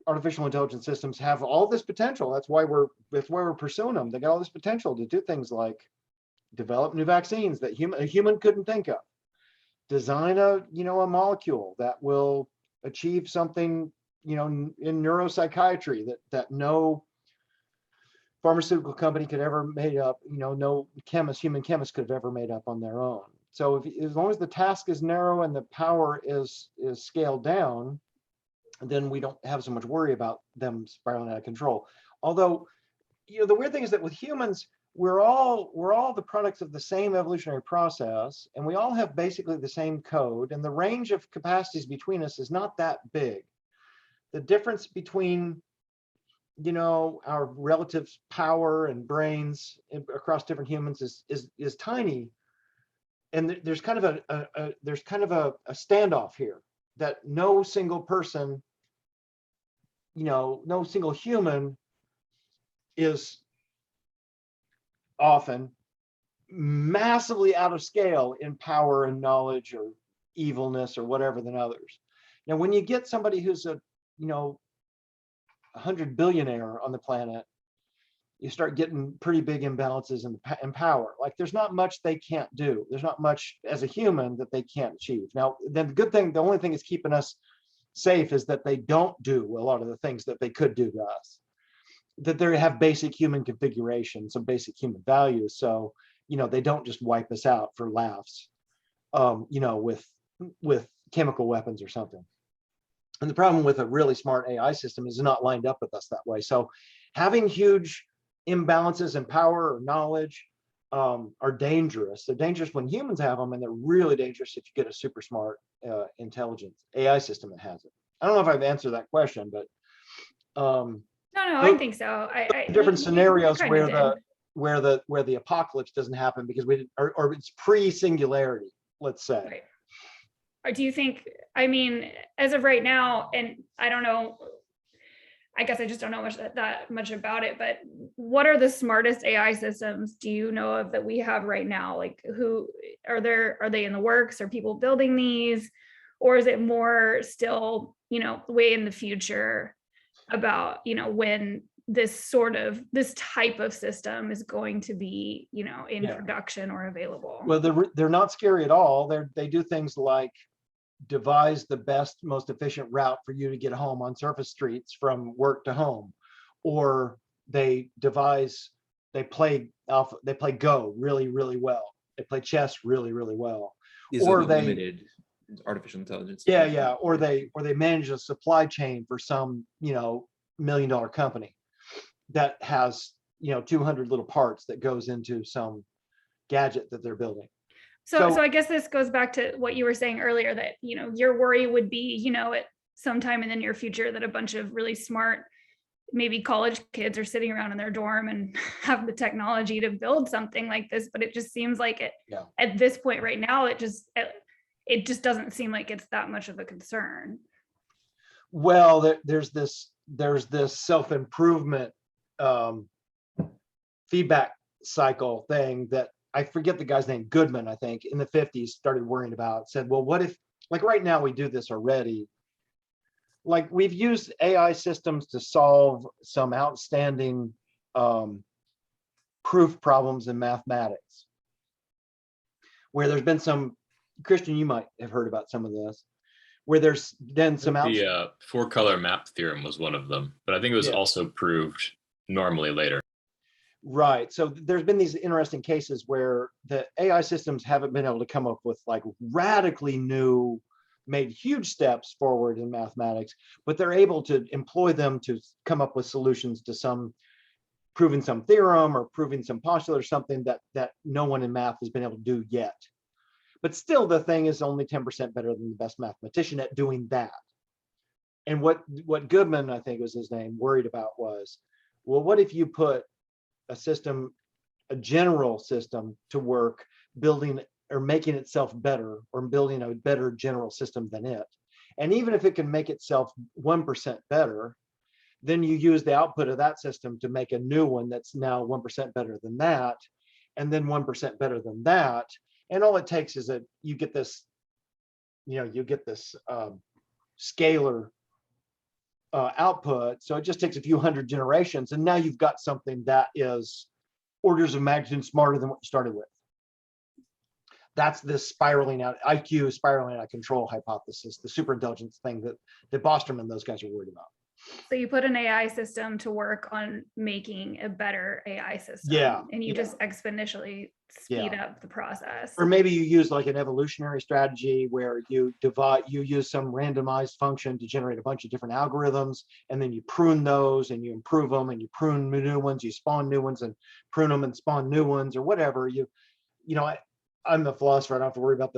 B: artificial intelligence systems have all this potential. That's why we're pursuing them. They got all this potential to do things like develop new vaccines that a human couldn't think of, design a molecule that will achieve something, in neuropsychiatry that no pharmaceutical company could ever made up, no human chemist could have ever made up on their own. So as long as the task is narrow and the power is scaled down, then we don't have so much worry about them spiraling out of control. Although, the weird thing is that with humans, we're all the products of the same evolutionary process, and we all have basically the same code, and the range of capacities between us is not that big. The difference between, our relative power and brains across different humans is tiny, and there's kind of a standoff here that no single person, no single human is often massively out of scale in power and knowledge or evilness or whatever than others. Now, when you get somebody who's a 100 billionaire on the planet, you start getting pretty big imbalances in power. Like, there's not much they can't do. There's not much as a human that they can't achieve. Now, then the only thing that's keeping us safe is that they don't do a lot of the things that they could do to us. That they have basic human configuration, some basic human values. So, they don't just wipe us out for laughs, with chemical weapons or something. And the problem with a really smart AI system is not lined up with us that way. So having huge imbalances in power or knowledge are dangerous. They're dangerous when humans have them, and they're really dangerous if you get a super smart intelligent AI system that has it. I don't know if I've answered that question, but
F: No, I think so.
B: Different scenarios where the apocalypse doesn't happen because or it's pre-singularity, let's say.
F: Right. Or do you think, as of right now, and I don't know, I guess I just don't know that much about it, but what are the smartest AI systems do you know of that we have right now? Like, who are they in the works? Are people building these? Or is it more still, way in the future about, when this type of system is going to be, in production or available?
B: Well, they're not scary at all. They do things like devise the best, most efficient route for you to get home on surface streets from work to home, or they play Go really, really well. They play chess really, really well.
A: Or limited artificial intelligence.
B: Yeah. Or they manage a supply chain for some, $1 million company that has, 200 little parts that goes into some gadget that they're building.
F: So I guess this goes back to what you were saying earlier, that, your worry would be, at sometime in the near future that a bunch of really smart, maybe college kids are sitting around in their dorm and have the technology to build something like this. But it just seems like at this point right now, it just doesn't seem like it's that much of a concern.
B: Well, there's this self-improvement feedback cycle thing that I forget the guy's name, Goodman, I think, in the 50s started worrying about. Said, well, what if, like right now we do this already. Like we've used AI systems to solve some outstanding proof problems in mathematics, where there's been some, Christian, you might have heard about some of this, where there's then some
G: the 4-color map theorem was one of them, but I think it was also proved normally later.
B: Right. So there's been these interesting cases where the AI systems haven't been able to come up with like radically new, made huge steps forward in mathematics, but they're able to employ them to come up with solutions to proving some theorem or proving some postulate or something that no one in math has been able to do yet. But still, the thing is only 10% better than the best mathematician at doing that. And what Goodman, I think was his name, worried about was, well, what if you put a general system to work building or making itself better, or building a better general system than it. And even if it can make itself 1% better, then you use the output of that system to make a new one that's now 1% better than that, and then 1% better than that. And all it takes is that you get this scalar output. So it just takes a few hundred generations, and now you've got something that is orders of magnitude smarter than what you started with. That's this spiraling out, IQ spiraling out of control hypothesis, the superintelligence thing that Bosterman and those guys are worried about.
F: So you put an AI system to work on making a better AI system, and you just exponentially speed up the process.
B: Or maybe you use like an evolutionary strategy where you use some randomized function to generate a bunch of different algorithms, and then you prune those and you improve them, and you prune new ones, you spawn new ones and prune them and spawn new ones, or whatever. I'm the philosopher. I don't have to worry about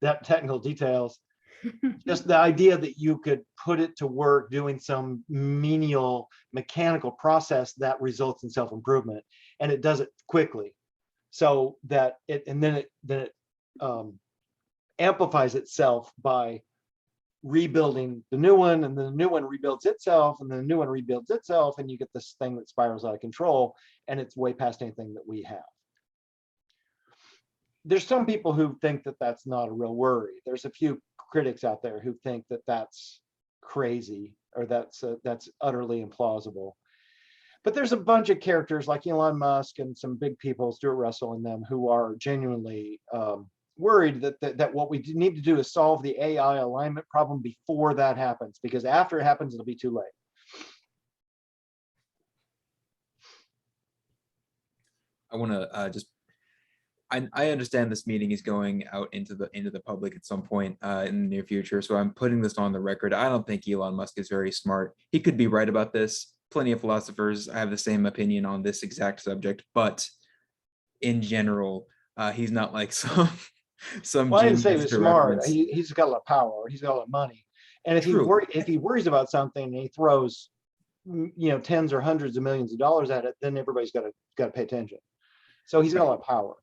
B: that technical details. Just the idea that you could put it to work doing some menial mechanical process that results in self-improvement, and it does it quickly, so that it amplifies itself by rebuilding the new one, and then the new one rebuilds itself, and then the new one rebuilds itself, and you get this thing that spirals out of control, and it's way past anything that we have. There's some people who think that that's not a real worry. There's a few critics out there who think that that's crazy, or that's utterly implausible. But there's a bunch of characters like Elon Musk and some big people, Stuart Russell and them, who are genuinely worried that what we need to do is solve the AI alignment problem before that happens, because after it happens, it'll be too late.
A: I want to I understand this meeting is going out into the public at some point in the near future, so I'm putting this on the record. I don't think Elon Musk is very smart. He could be right about this. Plenty of philosophers have the same opinion on this exact subject, but in general, he's not like some. Well,
B: I didn't say he was smart. He's got a lot of power. He's got a lot of money, and if he worries about something and he throws, tens or hundreds of millions of dollars at it, then everybody's got to pay attention. So he's got a lot of power.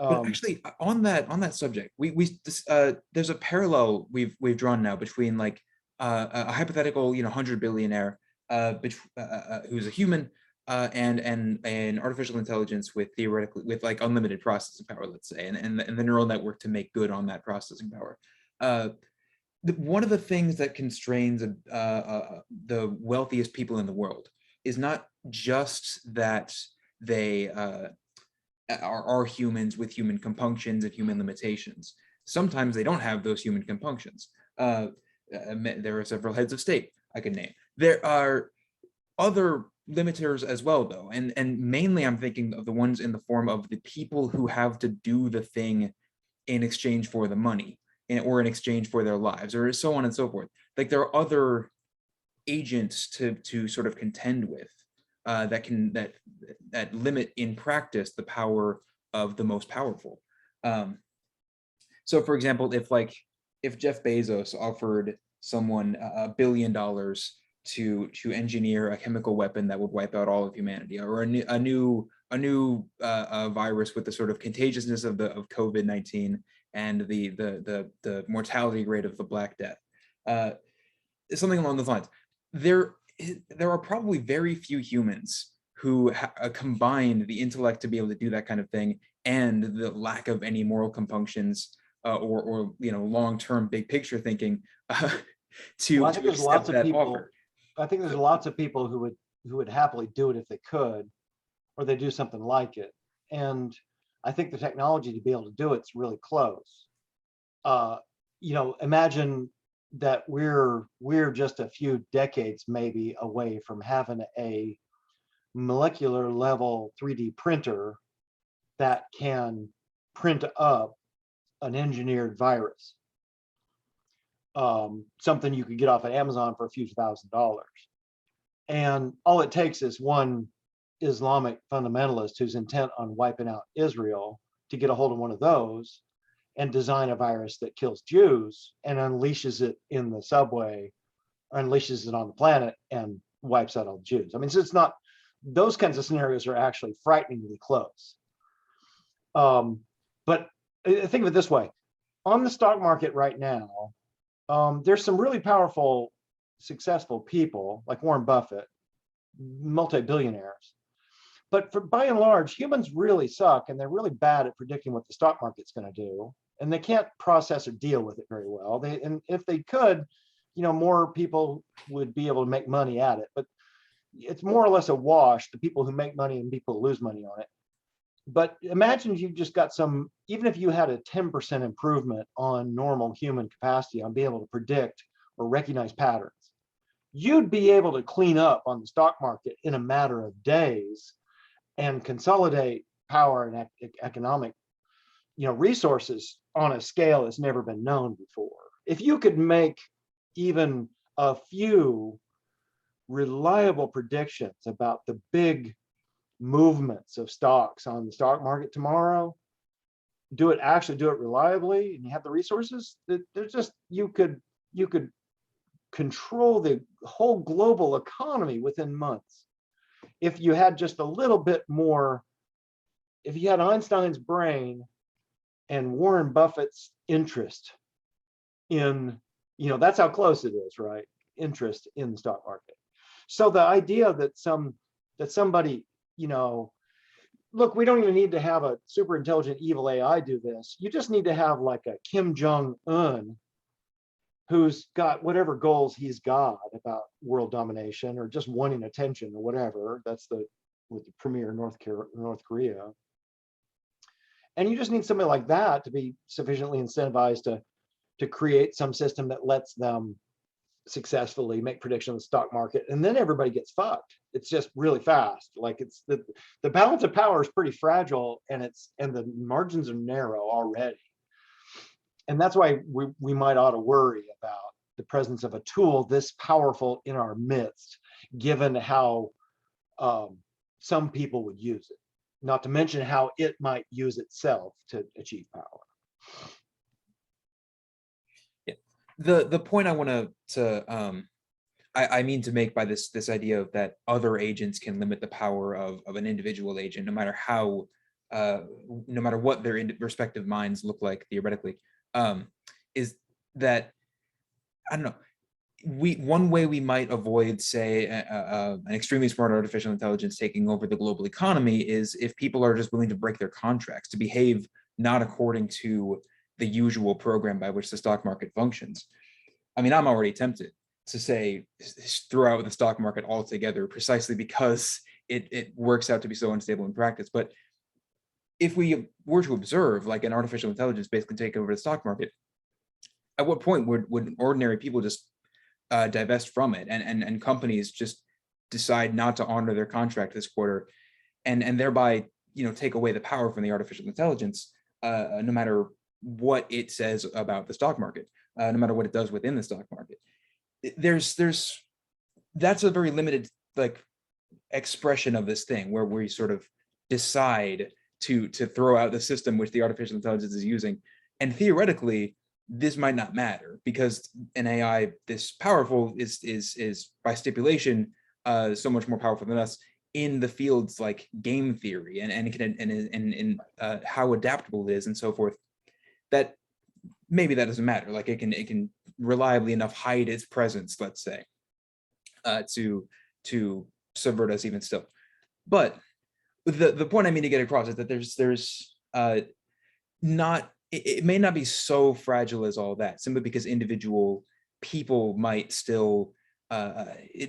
A: But actually, on that subject, there's a parallel we've drawn now between like a hypothetical 100 billionaire who's a human and an artificial intelligence with like unlimited processing power, let's say, and the neural network to make good on that processing power. One of the things that constrains the wealthiest people in the world is not just that they are humans with human compunctions and human limitations. Sometimes they don't have those human compunctions. There are several heads of state I can name. There are other limiters as well, though, and mainly I'm thinking of the ones in the form of the people who have to do the thing in exchange for the money, or in exchange for their lives, or so on and so forth. Like there are other agents to sort of contend with that limit in practice the power of the most powerful. So for example, if Jeff Bezos offered someone $1 billion to engineer a chemical weapon that would wipe out all of humanity, or a new virus with the sort of contagiousness of COVID-19 and the mortality rate of the Black Death, something along those lines. There are probably very few humans who combine the intellect to be able to do that kind of thing and the lack of any moral compunctions or long-term big picture thinking to accept that offer.
B: I think there's lots of people who would happily do it if they could, or they do something like it. And I think the technology to be able to do it's really close. Imagine that we're just a few decades maybe away from having a molecular level 3D printer that can print up an engineered virus. Something you could get off of Amazon for a few $1,000s. And all it takes is one Islamic fundamentalist who's intent on wiping out Israel to get a hold of one of those and design a virus that kills Jews and unleashes it in the subway, or unleashes it on the planet and wipes out all the Jews. I mean, so it's not, those kinds of scenarios are actually frighteningly close. But think of it this way. On the stock market right now, there's some really powerful, successful people like Warren Buffett, multi-billionaires. But by and large, humans really suck, and they're really bad at predicting what the stock market's going to do, and they can't process or deal with it very well. And if they could, more people would be able to make money at it. But it's more or less a wash, the people who make money and people who lose money on it. But imagine if you just got even if you had a 10% improvement on normal human capacity on being able to predict or recognize patterns, you'd be able to clean up on the stock market in a matter of days and consolidate power and economic resources on a scale that's never been known before. If you could make even a few reliable predictions about the big movements of stocks on the stock market tomorrow, do it reliably, and you have the resources, there's just, you could control the whole global economy within months. If you had just a little bit more, if you had Einstein's brain and Warren Buffett's interest in, that's how close it is, right? Interest in the stock market. So the idea that somebody, look, we don't even need to have a super intelligent evil AI do this. You just need to have like a Kim Jong-un who's got whatever goals he's got about world domination or just wanting attention or whatever. That's with the premier North Korea. And you just need somebody like that to be sufficiently incentivized to create some system that lets them successfully make prediction of the stock market, and then everybody gets fucked. It's just really fast. Like it's the balance of power is pretty fragile, and the margins are narrow already. And that's why we might ought to worry about the presence of a tool this powerful in our midst, given how some people would use it, not to mention how it might use itself to achieve power.
A: The point I want I mean to make by this idea of that other agents can limit the power of an individual agent, no matter how, no matter what their respective minds look like theoretically, is that, I don't know, one way we might avoid, say, an extremely smart artificial intelligence taking over the global economy is if people are just willing to break their contracts, to behave not according to the usual program by which the stock market functions. I mean, I'm already tempted to say throw out the stock market altogether, precisely because it works out to be so unstable in practice. But if we were to observe like an artificial intelligence basically take over the stock market, at what point would ordinary people just divest from it, and companies just decide not to honor their contract this quarter, and thereby, you know, take away the power from the artificial intelligence, no matter what it says about the stock market, no matter what it does within the stock market. That's a very limited like expression of this thing where we sort of decide to throw out the system which the artificial intelligence is using, and theoretically this might not matter because an AI this powerful is by stipulation so much more powerful than us in the fields like game theory and how adaptable it is and so forth, that maybe that doesn't matter. Like it can reliably enough hide its presence, let's say, to subvert us even still. But the point I mean to get across is that there's not, it may not be so fragile as all that, simply because individual people might still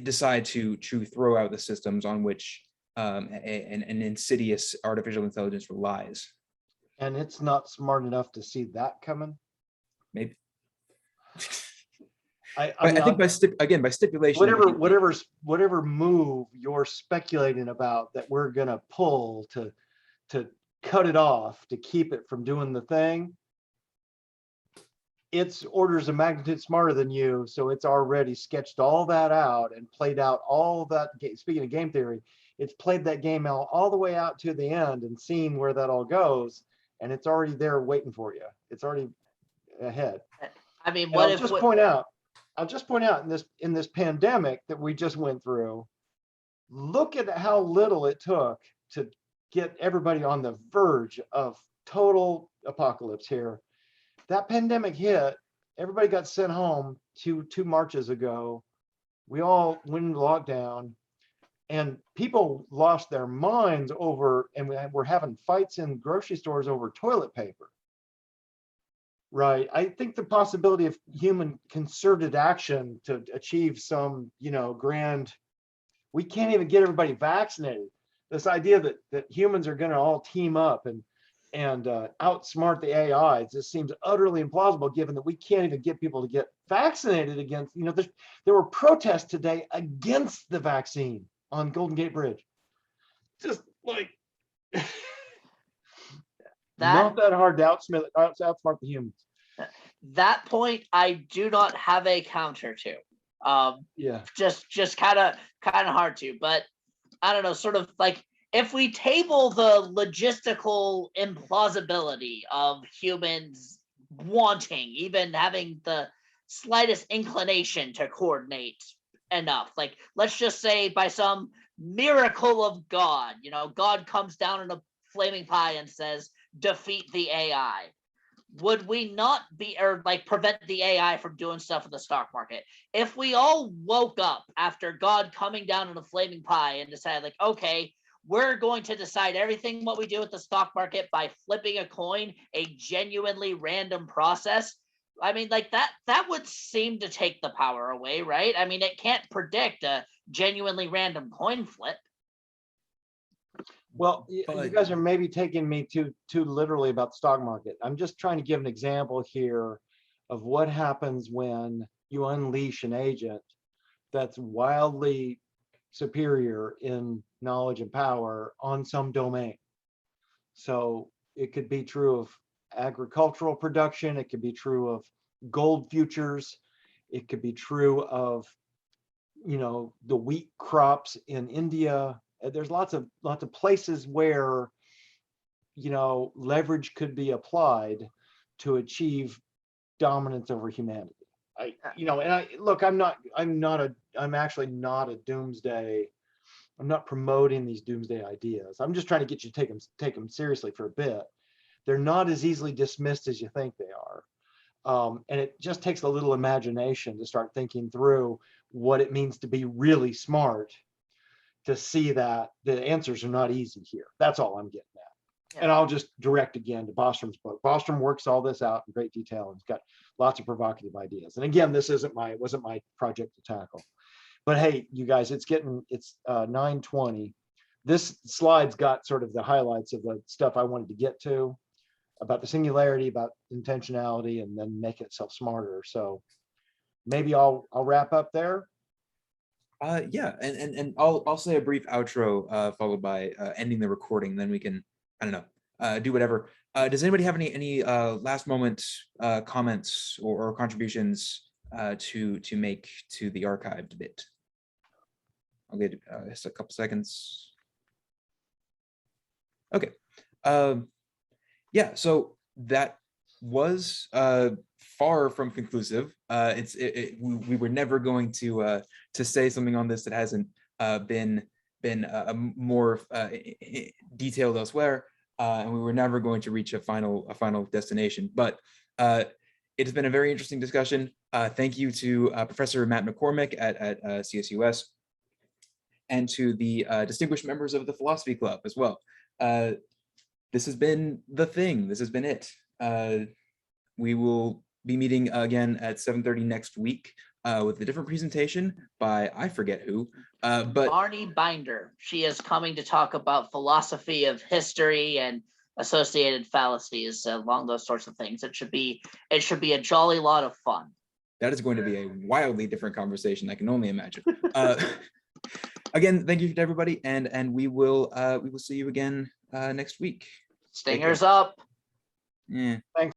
A: decide to throw out the systems on which an insidious artificial intelligence relies.
B: And it's not smart enough to see that coming.
A: Maybe.
B: I
A: think by stipulation,
B: whatever move you're speculating about that we're gonna pull to cut it off to keep it from doing the thing, it's orders of magnitude smarter than you, so it's already sketched all that out and played out all that. Speaking of game theory, it's played that game out all the way out to the end and seen where that all goes, and it's already there waiting for you. It's already ahead.
E: I mean,
B: I'll just point out in this pandemic that we just went through, look at how little it took to get everybody on the verge of total apocalypse here. That pandemic hit, everybody got sent home two marches ago. We all went into lockdown, and people lost their minds over, and we're having fights in grocery stores over toilet paper. Right. I think the possibility of human concerted action to achieve some, grand, we can't even get everybody vaccinated. This idea that humans are going to all team up and outsmart the AI, it just seems utterly implausible, given that we can't even get people to get vaccinated against, there were protests today against the vaccine on Golden Gate Bridge. Just like, not that hard to outsmart the humans.
E: That point, I do not have a counter to.
B: Yeah.
E: Just kind of hard to, but I don't know, sort of like if we table the logistical implausibility of humans wanting, even having the slightest inclination to coordinate enough, like let's just say by some miracle of God, God comes down in a flaming pie and says, defeat the AI. Would we not prevent the AI from doing stuff in the stock market? If we all woke up after God coming down in a flaming pie and decided, like, okay, we're going to decide everything what we do with the stock market by flipping a coin, a genuinely random process, I mean, like that would seem to take the power away, right? I mean, it can't predict a genuinely random coin flip.
B: Well, you guys are maybe taking me too literally about the stock market. I'm just trying to give an example here of what happens when you unleash an agent that's wildly superior in knowledge and power on some domain. So it could be true of agricultural production. It could be true of gold futures. It could be true of, the wheat crops in India. There's lots of places where, leverage could be applied to achieve dominance over humanity. I'm actually not a doomsday. I'm not promoting these doomsday ideas. I'm just trying to get you to take them seriously for a bit. They're not as easily dismissed as you think they are. And it just takes a little imagination to start thinking through what it means to be really smart, to see that the answers are not easy here. That's all I'm getting at.
E: Yeah.
B: And I'll just direct again to Bostrom's book. Bostrom works all this out in great detail and it's got lots of provocative ideas. And again, this wasn't my project to tackle. But hey, you guys, it's 9:20. This slide's got sort of the highlights of the stuff I wanted to get to about the singularity, about intentionality, and then make itself smarter. So maybe I'll wrap up there.
A: Yeah, and I'll say a brief outro followed by ending the recording. Then we can, I don't know, do whatever. Does anybody have any last moment comments or contributions to make to the archived bit? I'll get just a couple seconds. Okay. Yeah, so that was far from conclusive. We were never going to say something on this that hasn't been more detailed elsewhere, and we were never going to reach a final destination. But it has been a very interesting discussion. Thank you to Professor Matt MeCormick at CSUS, and to the distinguished members of the Philosophy Club as well. This has been the thing. This has been it. We will be meeting again at 7:30 next week with a different presentation by I forget who, but
E: Barney Binder. She is coming to talk about philosophy of history and associated fallacies, along those sorts of things. It should be a jolly lot of fun.
A: That is going to be a wildly different conversation. I can only imagine. Again, thank you to everybody, and we will see you again next week.
E: Stingers up.
A: Yeah.
B: Thanks.